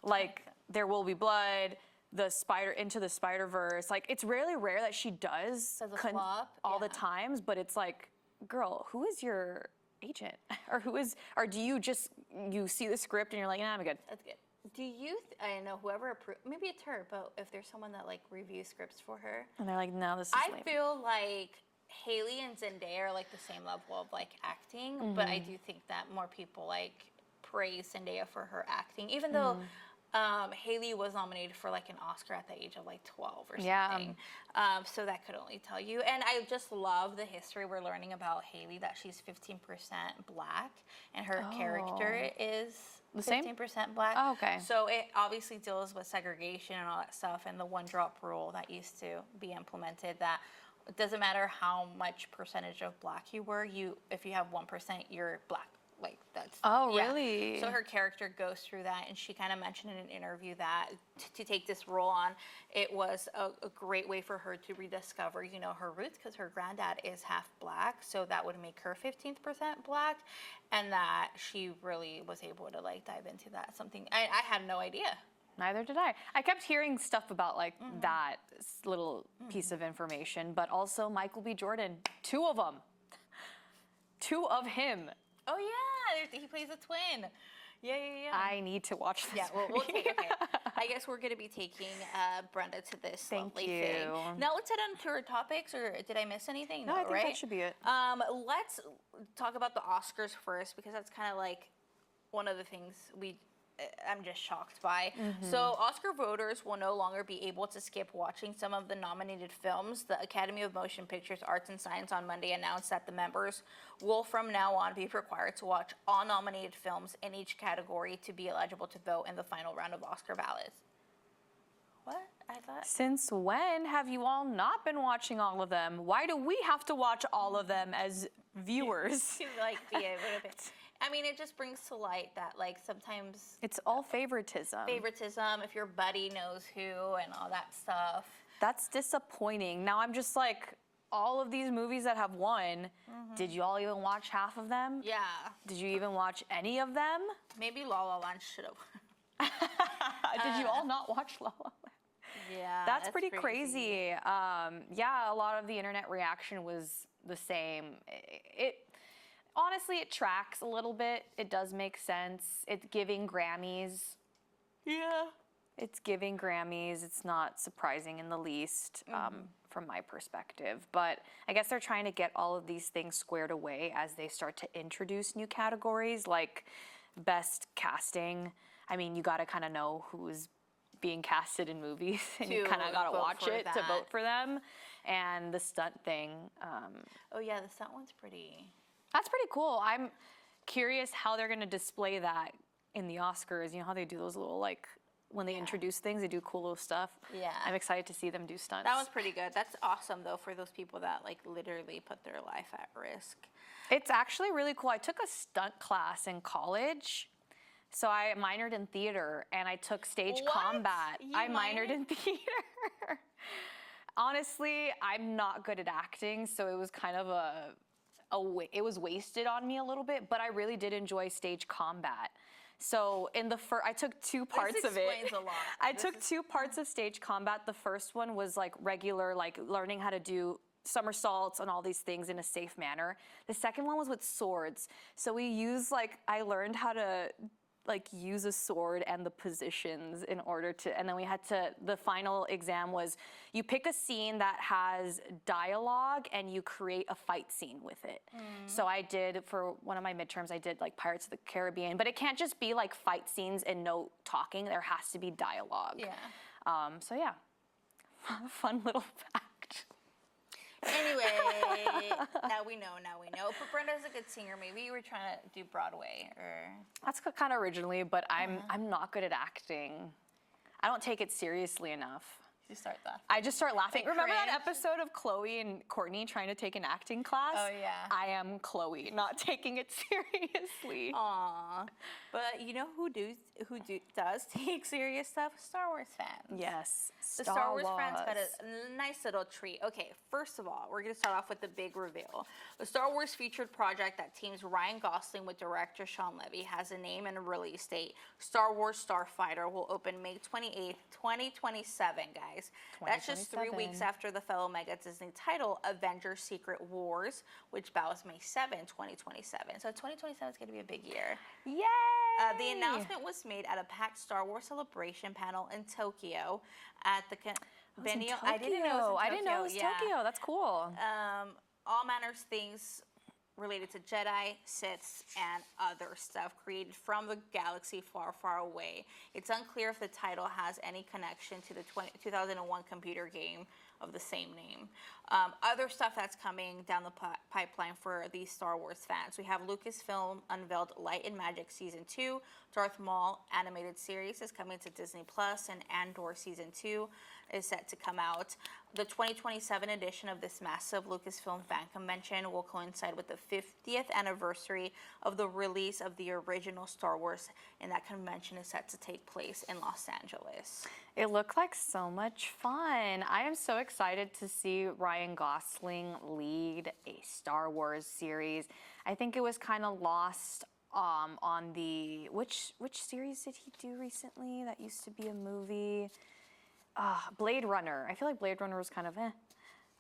Like There Will Be Blood, Into the Spider-Verse. Like, it's really rare that she does a flop. all the times, but it's like, girl, who is your agent? Or do you just, you see the script and you're like, nah, I'm good. That's good. Do you, I don't know, whoever approved, maybe it's her, but if there's someone that like reviews scripts for her. And they're like, no, this is lame. Feel like Haley and Zendaya are like the same level of like acting, but I do think that more people like praise Zendaya for her acting, even though Haley was nominated for like an Oscar at the age of like 12 or something. Yeah. So that could only tell you. And I just love the history we're learning about Haley, that she's 15% black and her character is the same? 15% black. Oh, okay. So it obviously deals with segregation and all that stuff, and the one drop rule that used to be implemented, that it doesn't matter how much percentage of black you were, if you have 1%, you're black. Like that's. Oh, really? So her character goes through that, and she kind of mentioned in an interview that to take this role on, it was a great way for her to rediscover, you know, her roots, because her granddad is half black, so that would make her 15% black, and that she really was able to like dive into that. Something I had no idea. Neither did I. I kept hearing stuff about like that little piece of information, but also Michael B. Jordan, two of them, two of him. Oh yeah, he plays a twin. Yeah. I need to watch this. Yeah, we'll movie. take. Okay, I guess we're gonna be taking Brenda to this Thank lovely you. thing. Now let's head on to our topics. Or did I miss anything? No, I think right? that should be it. Let's talk about the Oscars first, because that's kind of like one of the things I'm just shocked by. So Oscar voters will no longer be able to skip watching some of the nominated films. The Academy of Motion Pictures Arts and Science on Monday announced that the members will from now on be required to watch all nominated films in each category to be eligible to vote in the final round of Oscar ballots. What? I thought... Since when have you all not been watching all of them? Why do we have to watch all of them as viewers? to like be able to... I mean, it just brings to light that, like, sometimes... It's all favoritism. If your buddy knows who and all that stuff. That's disappointing. Now I'm just like, all of these movies that have won, did you all even watch half of them? Yeah. Did you even watch any of them? Maybe La La Land should have. Did you all not watch La La Land? Yeah. That's pretty crazy. Yeah, a lot of the internet reaction was the same. Honestly, it tracks a little bit. It does make sense. It's giving Grammys. Yeah. It's giving Grammys. It's not surprising in the least from my perspective. But I guess they're trying to get all of these things squared away as they start to introduce new categories like best casting. I mean, you got to kind of know who's being casted in movies, and you kind of got to watch it to vote for them. And the stunt thing. Oh, yeah, the stunt one's pretty... That's pretty cool. I'm curious how they're going to display that in the Oscars. You know how they do those little, like, when they introduce things, they do cool little stuff. Yeah. I'm excited to see them do stunts. That was pretty good. That's awesome, though, for those people that, like, literally put their life at risk. It's actually really cool. I took a stunt class in college. So I minored in theater, and I took stage combat. I minored in theater. Honestly, I'm not good at acting, so it was kind of it was wasted on me a little bit, but I really did enjoy stage combat. So in the I took two parts of it. This explains a lot. I took two parts of stage combat. The first one was like regular, like learning how to do somersaults and all these things in a safe manner. The second one was with swords. So we used I learned how to like use a sword and the positions in order to, and then we had to, the final exam was you pick a scene that has dialogue and you create a fight scene with it. So I did, for one of my midterms, I did like Pirates of the Caribbean, but it can't just be like fight scenes and no talking. There has to be dialogue. Yeah. So yeah, fun little fact. Anyway, now we know. But Brenda's a good singer. Maybe you were trying to do Broadway, or That's kind of originally, but I'm not good at acting. I don't take it seriously enough. you start laughing. I just start laughing. Like Remember that cringe? episode of Chloe and Courtney trying to take an acting class? Oh, yeah. I am Chloe, not taking it seriously. Aw, but you know who does take serious stuff? Star Wars fans. Yes, The Star Wars fans got a nice little treat. Okay, first of all, we're going to start off with the big reveal. The Star Wars featured project that teams Ryan Gosling with director Sean Levy has a name and a release date. Star Wars Starfighter will open May 28th, 2027, guys. That's just 3 weeks 2027. after the fellow mega Disney title, Avengers Secret Wars, which bows May 7, 2027. So 2027 is going to be a big year. Yay! The announcement was made at a packed Star Wars celebration panel in Tokyo at the Benio. I didn't know it was in Tokyo. I didn't know it was yeah. Tokyo. That's cool. All manners things related to Jedi, Siths, and other stuff created from the galaxy far, far away. It's unclear if the title has any connection to the 2001 computer game of the same name. Other stuff that's coming down the pipeline for these Star Wars fans. We have Lucasfilm unveiled Light and Magic Season 2. Darth Maul animated series is coming to Disney Plus, and Andor Season 2 is set to come out. The 2027 edition of this massive Lucasfilm fan convention will coincide with the 50th anniversary of the release of the original Star Wars, and that convention is set to take place in Los Angeles. It looked like so much fun. I am so excited to see Ryan Gosling lead a Star Wars series. I think it was kind of lost on the, which series did he do recently that used to be a movie? Blade Runner. I feel like Blade Runner was kind of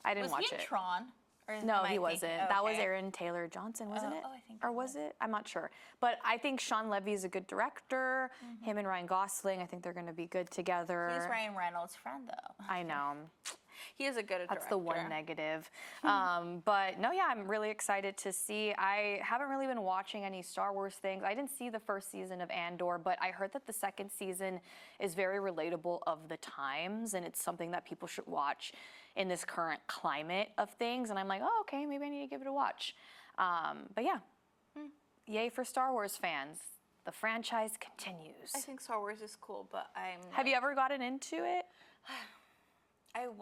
I didn't watch Was he in it. Tron? Or No, am I he wasn't. thinking- That was okay. Aaron Taylor Johnson, wasn't it? Oh, I think Or it was it? I'm not sure. But I think Sean Levy is a good director. Him and Ryan Gosling, I think they're going to be good together. He's Ryan Reynolds' friend, though. I know. He is a good director. That's the one negative. But no, yeah, I'm really excited to see. I haven't really been watching any Star Wars things. I didn't see the first season of Andor, but I heard that the second season is very relatable of the times, and it's something that people should watch in this current climate of things. And I'm like, oh, okay, maybe I need to give it a watch. But yeah, yay for Star Wars fans. The franchise continues. I think Star Wars is cool, but Have you ever gotten into it? I don't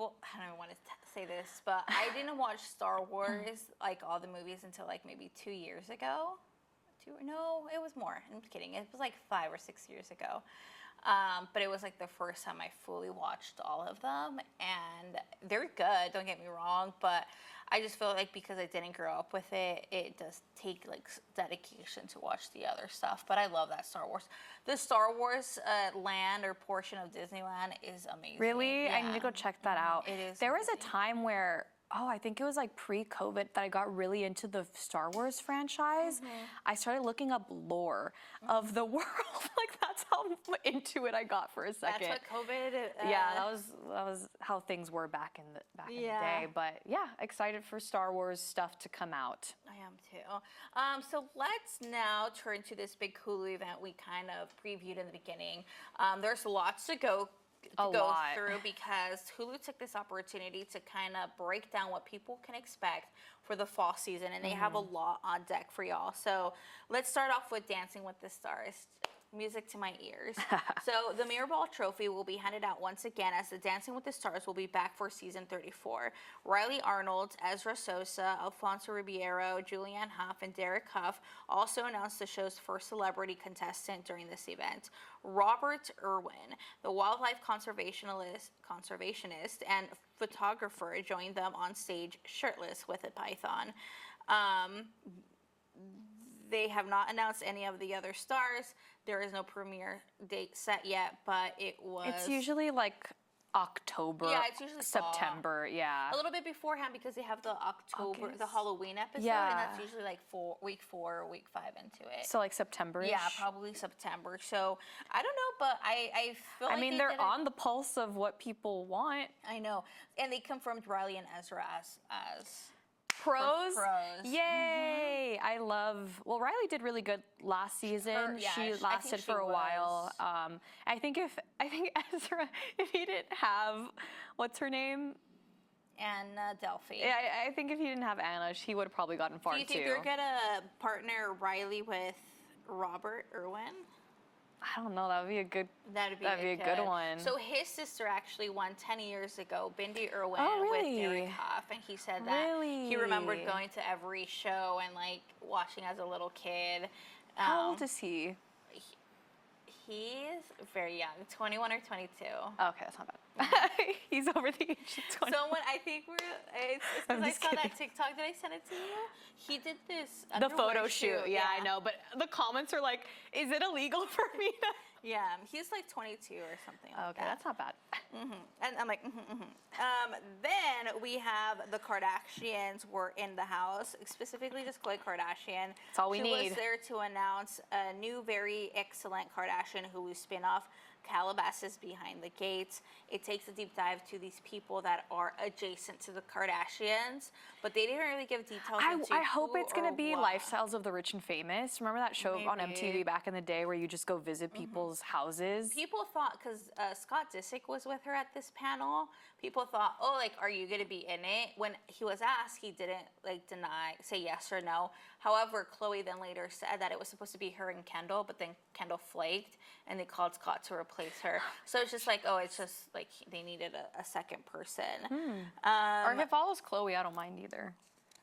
want to say this, but I didn't watch Star Wars, like all the movies, until like maybe 2 years ago. No, it was more. I'm kidding. It was like 5 or 6 years ago. But it was like the first time I fully watched all of them, and they're good, don't get me wrong, but I just feel like because I didn't grow up with it, it does take like dedication to watch the other stuff. But I love that Star Wars. The Star Wars land or portion of Disneyland is amazing. Really? Yeah. I need to go check that out. It is There was a amazing. time where, I think it was like pre-COVID that I got really into the Star Wars franchise. I started looking up lore of the world. Like that's how into it I got for a second. That's what COVID. Yeah, that was how things were back in the day. But yeah, excited for Star Wars stuff to come out. I am too. So let's now turn to this big Hulu event we kind of previewed in the beginning. There's lots to go through because Hulu took this opportunity to kind of break down what people can expect for the fall season, and they have a lot on deck for y'all. So let's start off with Dancing with the Stars. Music to my ears. So the Mirrorball Trophy will be handed out once again as the Dancing with the Stars will be back for season 34. Riley Arnold, Ezra Sosa, Alfonso Ribeiro, Julianne Hough, and Derek Huff also announced the show's first celebrity contestant during this event. Robert Irwin, the wildlife conservationist and photographer, joined them on stage shirtless with a python. They have not announced any of the other stars. There is no premiere date set yet, but it was... It's usually like October. Yeah, it's usually fall. September. Yeah. A little bit beforehand because they have the October, the August. Halloween episode, Yeah. and that's usually like week 4 or week 5 into it. So like September-ish? Yeah, probably September. So I don't know, but I feel like mean, they're on the pulse of what people want. I know, and they confirmed Riley and Ezra as Pros? pros. Yay! I love. Well, Riley did really good last season. yeah, I She think lasted she for a while. was. I think Ezra, if he didn't have, what's her name? and Delphi. Yeah, I think if he didn't have Anna, he would have probably gotten far Do you too. think they're gonna partner Riley with Robert Irwin? I don't know. That would be a good. That'd be a good one. So his sister actually won 10 years ago, Bindi Irwin, Oh, with really? Derek Hough, and he said that Really? he remembered going to every show and like watching as a little kid. How old is he? He's very young, 21 or 22. Okay, that's not bad. He's over the age of 20. Someone, I think it's I'm because I just saw kidding. that TikTok. Did I send it to you? He did this The underwear photo shoot. Yeah, I know. But the comments are like, is it illegal for me to? Yeah, he's like 22 or something like Okay, that. that's not bad. And I'm like, then we have the Kardashians were in the house, specifically just Khloe Kardashian. That's all we She need. was there to announce a new, very excellent Kardashian Hulu spinoff, Calabasas Behind the Gates. It takes a deep dive to these people that are adjacent to the Kardashians, but they didn't really give details. I hope who it's going or to be what. Lifestyles of the Rich and Famous. Remember that show on Maybe. MTV back in the day where you just go visit people's houses? People thought, because Scott Disick was with her at this panel, people thought, oh, like, are you going to be in it? When he was asked, he didn't, like, say yes or no. However, Khloe then later said that it was supposed to be her and Kendall, but then Kendall flaked, and they called Scott to replace her. So it's just like, oh, it's just, like, they needed a second person. Or if it follows Chloe, I don't mind either.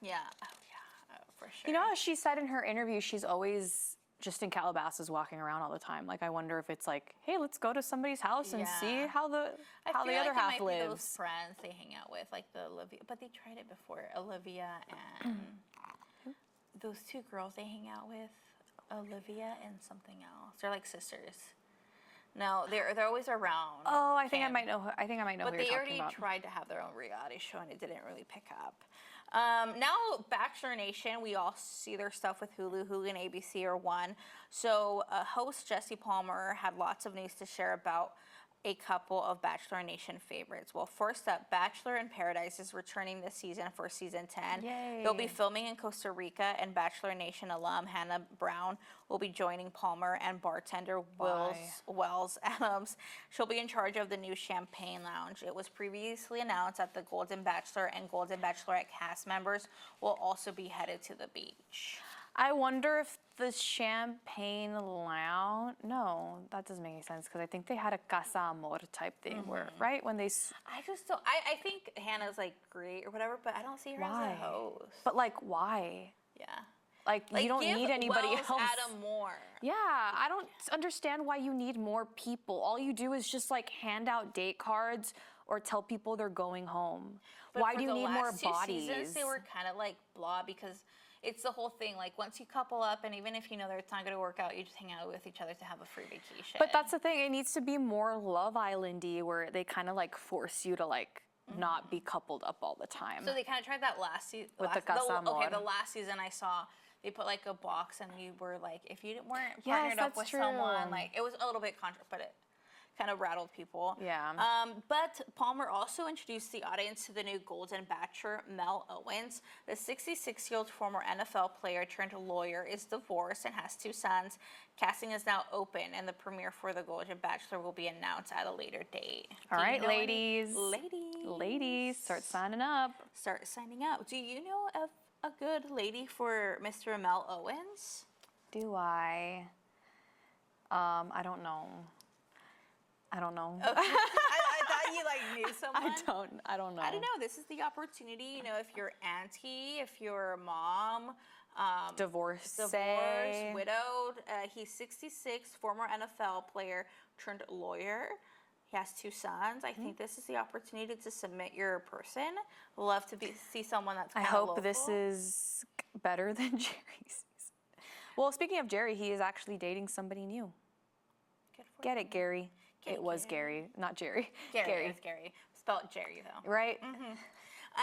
Yeah. Oh, yeah, for sure. You know, as she said in her interview, she's always just in Calabasas walking around all the time. Like, I wonder if it's like, hey, let's go to somebody's house and see Yeah. how the I other feel like half it might be those lives. friends they hang out with, like the Olivia, but they tried it before. Olivia and those two girls they hang out with, Olivia and something else. They're like sisters. No, they're always around. Oh, I think I Kim. might know. I think I might know But who you're they talking already about. tried to have their own reality show and it didn't really pick up. Now, Bachelor Nation, we all see their stuff with Hulu. Hulu and ABC are one. So, host Jesse Palmer had lots of news to share about a couple of Bachelor Nation favorites. Well, first up, Bachelor in Paradise is returning this season for season 10. Yay. They'll be filming in Costa Rica, and Bachelor Nation alum Hannah Brown will be joining Palmer and bartender Wells Adams. She'll be in charge of the new Champagne Lounge. It was previously announced that the Golden Bachelor and Golden Bachelorette cast members will also be headed to the beach. I wonder if the Champagne Lounge. No, that doesn't make any sense because I think they had a Casa Amor type thing where, right? When they. I just don't. I think Hannah's like great or whatever, but I don't see her Why? as a host. But like, why? Yeah. Like you don't give need anybody Wells else. Adam more. Yeah, I don't understand why you need more people. All you do is just like hand out date cards or tell people they're going home. But Why for do you the need more last two bodies? Seasons, they were kind of like blah because it's the whole thing. Like once you couple up, and even if you know that it's not going to work out, you just hang out with each other to have a free vacation. But that's the thing. It needs to be more Love Island-y where they kind of like force you to like not be coupled up all the time. So they kind of tried that last season. With the Casa Amor. the last season I saw, they put like a box, and you were like, if you weren't Yes, partnered up that's with true. someone, like it was a little bit but it kind of rattled people. Yeah. But Palmer also introduced the audience to the new Golden Bachelor, Mel Owens. The 66-year-old former NFL player turned lawyer is divorced and has 2 sons. Casting is now open, and the premiere for the Golden Bachelor will be announced at a later date. All Do you right, know ladies. Ladies, Start signing up. start signing up. Do you know of a good lady for Mr. Mel Owens? Do I? I don't know. I don't know. Okay. I thought you like knew someone. I don't know. I don't know. This is the opportunity. You know, if you're auntie, if you're mom, Divorced, widowed. He's 66, former NFL player turned lawyer. He has 2 sons. I think this is the opportunity to submit your person. Love to see someone that's I kinda hope local. this is better than Jerry's. Well, speaking of Jerry, he is actually dating somebody new. Good for Get it, Gary. It was Gary, not Jerry. Gary. It was Gary. Spelled Jerry, though. Right?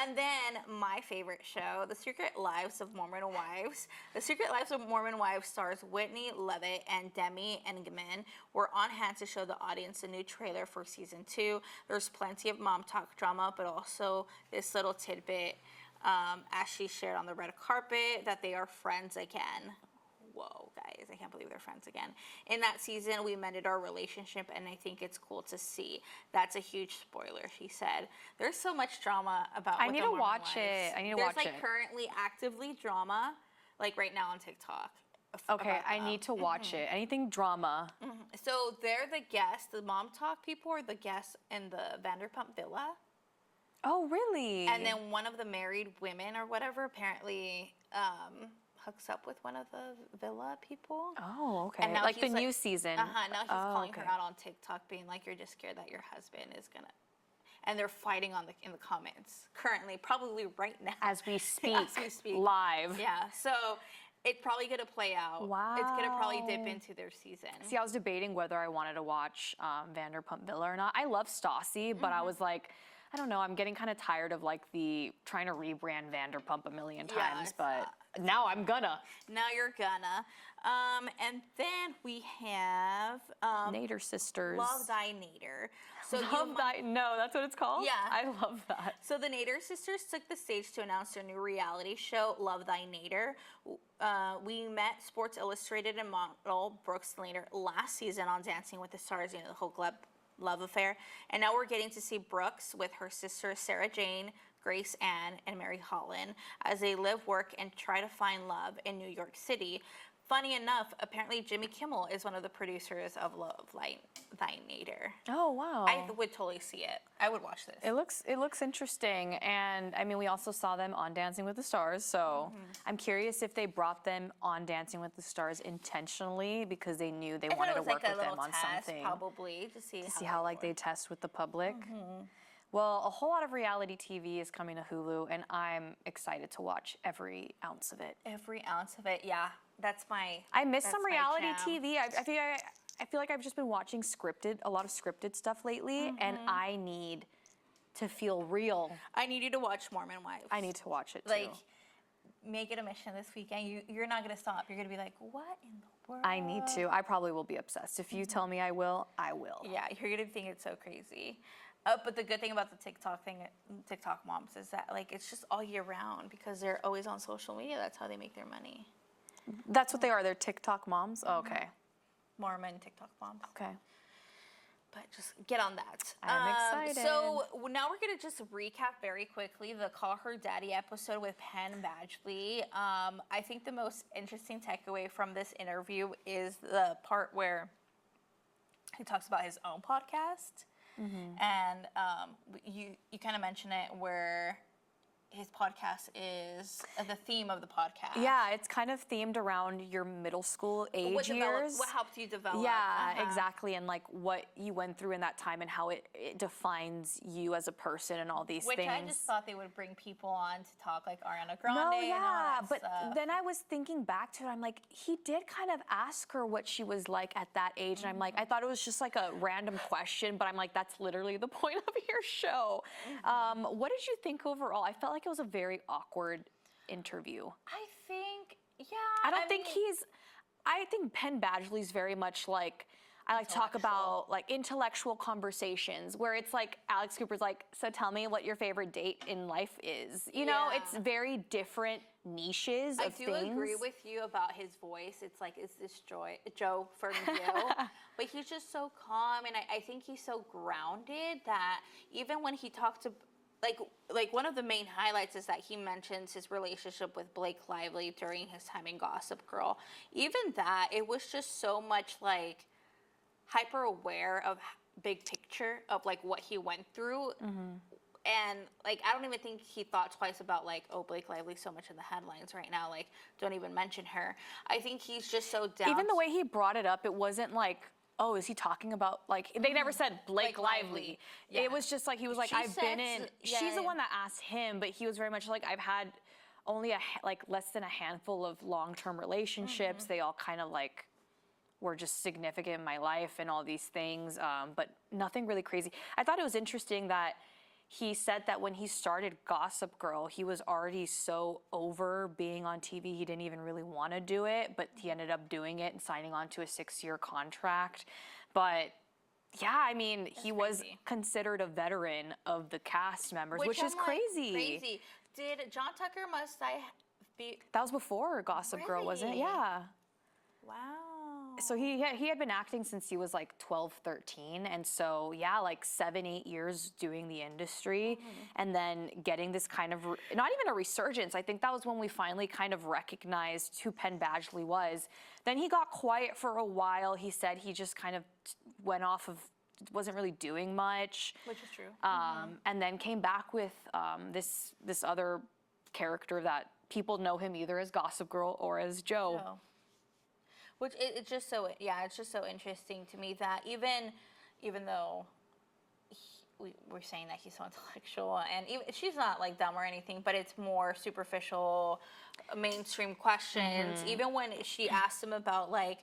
And then my favorite show, The Secret Lives of Mormon Wives. The Secret Lives of Mormon Wives stars Whitney Levitt and Demi Engeman. We're on hand to show the audience a new trailer for season 2. There's plenty of mom talk drama, but also this little tidbit, as she shared on the red carpet, that they are friends again. Whoa, guys, I can't believe they're friends again. In that season, we mended our relationship, and I think it's cool to see. That's a huge spoiler, she said. There's so much drama about I need to watch it. I need to watch it. There's like currently actively drama, like right now on TikTok. Okay, I need to watch it. Anything drama. So they're the guests, the mom talk people are the guests in the Vanderpump Villa. Oh, really? And then one of the married women or whatever apparently hooks up with one of the villa people. Oh, okay. And now like the he's new season. Now he's calling okay. her out on TikTok, being like, "You're just scared that your husband is gonna," and they're fighting in the comments currently, probably right now As we speak, speak. live. Yeah. So it's probably gonna play out. Wow. It's gonna probably dip into their season. See, I was debating whether I wanted to watch Vanderpump Villa or not. I love Stassi, but I was like, I don't know. I'm getting kind of tired of like the trying to rebrand Vanderpump a million times, but now I'm gonna. Now you're gonna. And then we have Nader Sisters. Love Thy Nader. So No, that's what it's called? Yeah. I love that. So the Nader sisters took the stage to announce their new reality show, Love Thy Nader. We met Sports Illustrated and model Brooks Nader last season on Dancing with the Stars, the whole love affair. And now we're getting to see Brooks with her sisters Sarah Jane, Grace Ann, and Mary Holland as they live, work, and try to find love in New York City. Funny enough, apparently Jimmy Kimmel is one of the producers of Love Thy Nader. Oh, wow. I would totally see it. I would watch this. It looks interesting, and I mean, we also saw them on Dancing with the Stars, so I'm curious if they brought them on Dancing with the Stars intentionally because they knew they wanted to work with them on something. Probably to see how like they test with the public. Well, a whole lot of reality TV is coming to Hulu, and I'm excited to watch every ounce of it. Every ounce of it, yeah. That's my. I miss some reality TV. I feel like I've just been watching a lot of scripted stuff lately, and I need to feel real. I need you to watch Mormon Wives. I need to watch it too. Like, make it a mission this weekend. You're not gonna stop. You're gonna be like, what in the world? I need to. I probably will be obsessed. If you tell me I will, I will. Yeah, you're gonna think it's so crazy. But the good thing about the TikTok moms, is that like it's just all year round because they're always on social media. That's how they make their money. That's what they are. They're TikTok moms? Oh, okay. Mormon TikTok moms. Okay. But just get on that. I'm excited. So now we're going to just recap very quickly the Call Her Daddy episode with Penn Badgley. I think the most interesting takeaway from this interview is the part where he talks about his own podcast. And you kind of mention it where his podcast is the theme of the podcast. Yeah, it's kind of themed around your middle school age years. What helped you develop? Yeah, exactly. And like what you went through in that time and how it defines you as a person and all these things. Which I just thought they would bring people on to talk like Ariana Grande and all that but stuff. then I was thinking back to it, I'm like, he did kind of ask her what she was like at that age. And I'm like, I thought it was just like a random question, but I'm like, that's literally the point of your show. What did you think overall? I felt like it was a very awkward interview. I think, yeah. I think Penn Badgley's very much like, I like talk about like intellectual conversations where it's like Alex Cooper's like, so tell me what your favorite date in life is. You know, it's very different niches of things. I do agree with you about his voice. It's like, is this Joe from you? But he's just so calm, and I think he's so grounded that even when he talked to, like one of the main highlights is that he mentions his relationship with Blake Lively during his time in Gossip Girl. Even that, it was just so much like hyper aware of big picture of like what he went through. And like I don't even think he thought twice about like, oh, Blake Lively's so much in the headlines right now, like don't even mention her. I think he's just so down. Even the way he brought it up, it wasn't like, oh, is he talking about, like, they never said Blake Lively. Yeah. It was just like, he was like, she's the one that asked him, but he was very much like, I've had only less than a handful of long-term relationships. They all kind of like were just significant in my life and all these things, but nothing really crazy. I thought it was interesting that he said that when he started Gossip Girl, he was already so over being on TV, he didn't even really want to do it, but he ended up doing it and signing on to a 6-year contract. But yeah, I mean, he was considered a veteran of the cast members, which is crazy. Crazy. Did John Tucker Must I Be? That was before Gossip Girl, wasn't it? Yeah. Wow. So he had been acting since he was like 12, 13. And so, yeah, like 7, 8 years doing the industry and then getting this kind of, not even a resurgence. I think that was when we finally kind of recognized who Penn Badgley was. Then he got quiet for a while. He said he just kind of went off of, wasn't really doing much. Which is true. And then came back with this other character that people know him either as Gossip Girl or as Joe. Which it's just so, yeah, it's just so interesting to me that even though we're saying that he's so intellectual, and she's not like dumb or anything, but it's more superficial, mainstream questions. Even when she asked him about like,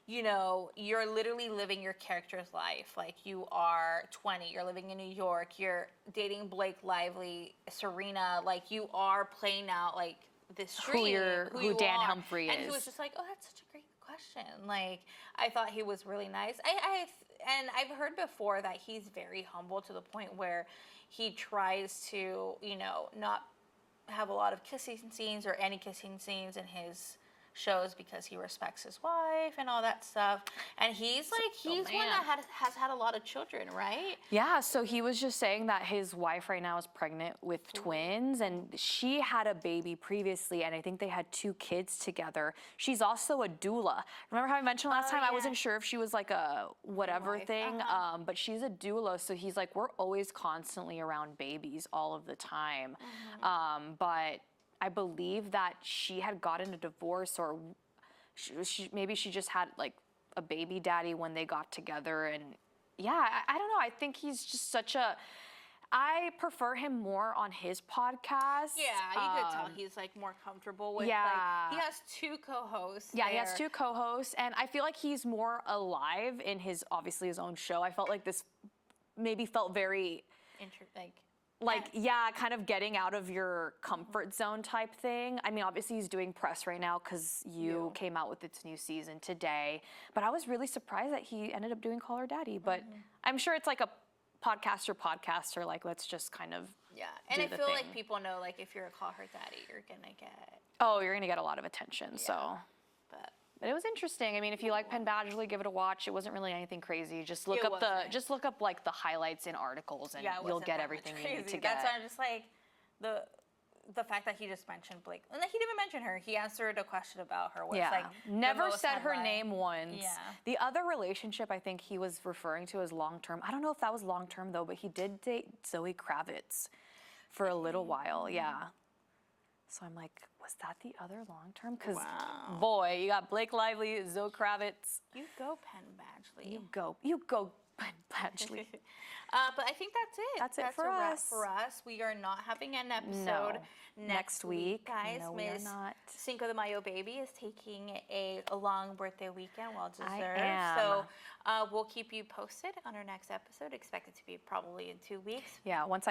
you know, you're literally living your character's life. Like you are 20, you're living in New York, you're dating Blake Lively, Serena, like you are playing out like this dream, who Dan Humphrey is. And he was just like, oh, that's such a great question. Like, I thought he was really nice. And I've heard before that he's very humble to the point where he tries to, you know, not have a lot of kissing scenes or any kissing scenes in his shows because he respects his wife and all that stuff. And he's like, he's one that has had a lot of children, right? Yeah, so he was just saying that his wife right now is pregnant with twins, and she had a baby previously, and I think they had 2 kids together. She's also a doula. Remember how I mentioned last time I wasn't sure if she was like a whatever thing, but she's a doula, so he's like, we're always constantly around babies all of the time. But I believe that she had gotten a divorce, or maybe she just had like a baby daddy when they got together. And yeah, I don't know. I think he's just such a, I prefer him more on his podcast. Yeah, you could tell he's like more comfortable with, like, he has 2 co-hosts. Yeah, he has 2 co-hosts, and I feel like he's more alive in his, obviously his own show. I felt like this maybe felt very, kind of getting out of your comfort zone type thing. I mean, obviously he's doing press right now because You came out with its new season today. But I was really surprised that he ended up doing Call Her Daddy. But I'm sure it's like a podcaster, like, let's just kind of and I feel like people know, like, if you're a Call Her Daddy, you're gonna get... Oh, you're gonna get a lot of attention, so... But it was interesting. I mean, if you like Penn Badgley, give it a watch. It wasn't really anything crazy. Just look up like the highlights in articles, and you'll get everything you need to get. That's why I'm just like, the fact that he just mentioned Blake, and he didn't even mention her. He answered a question about her. Which, like, never said her name once. Yeah. The other relationship I think he was referring to as long-term. I don't know if that was long-term though, but he did date Zoe Kravitz for a little while. Yeah. So I'm like, was that the other long-term? Because, boy, you got Blake Lively, Zoe Kravitz. You go, Penn Badgley. You go, Penn Badgley. But I think that's it. That's it for a wrap us. for us. We are not having an episode next week, guys. No, we are not. Cinco de Mayo baby is taking a long birthday weekend, well deserved. I am. So we'll keep you posted on our next episode. Expect it to be probably in 2 weeks. Yeah, once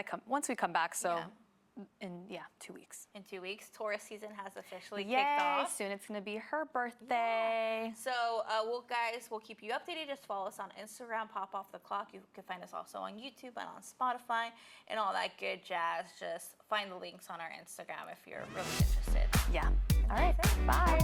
we come back. So. In 2 weeks. In 2 weeks, Taurus season has officially kicked off. Soon it's gonna be her birthday. So, we'll keep you updated. Just follow us on Instagram, Pop Off the Clock. You can find us also on YouTube and on Spotify and all that good jazz. Just find the links on our Instagram if you're really interested. Yeah. All right. Bye.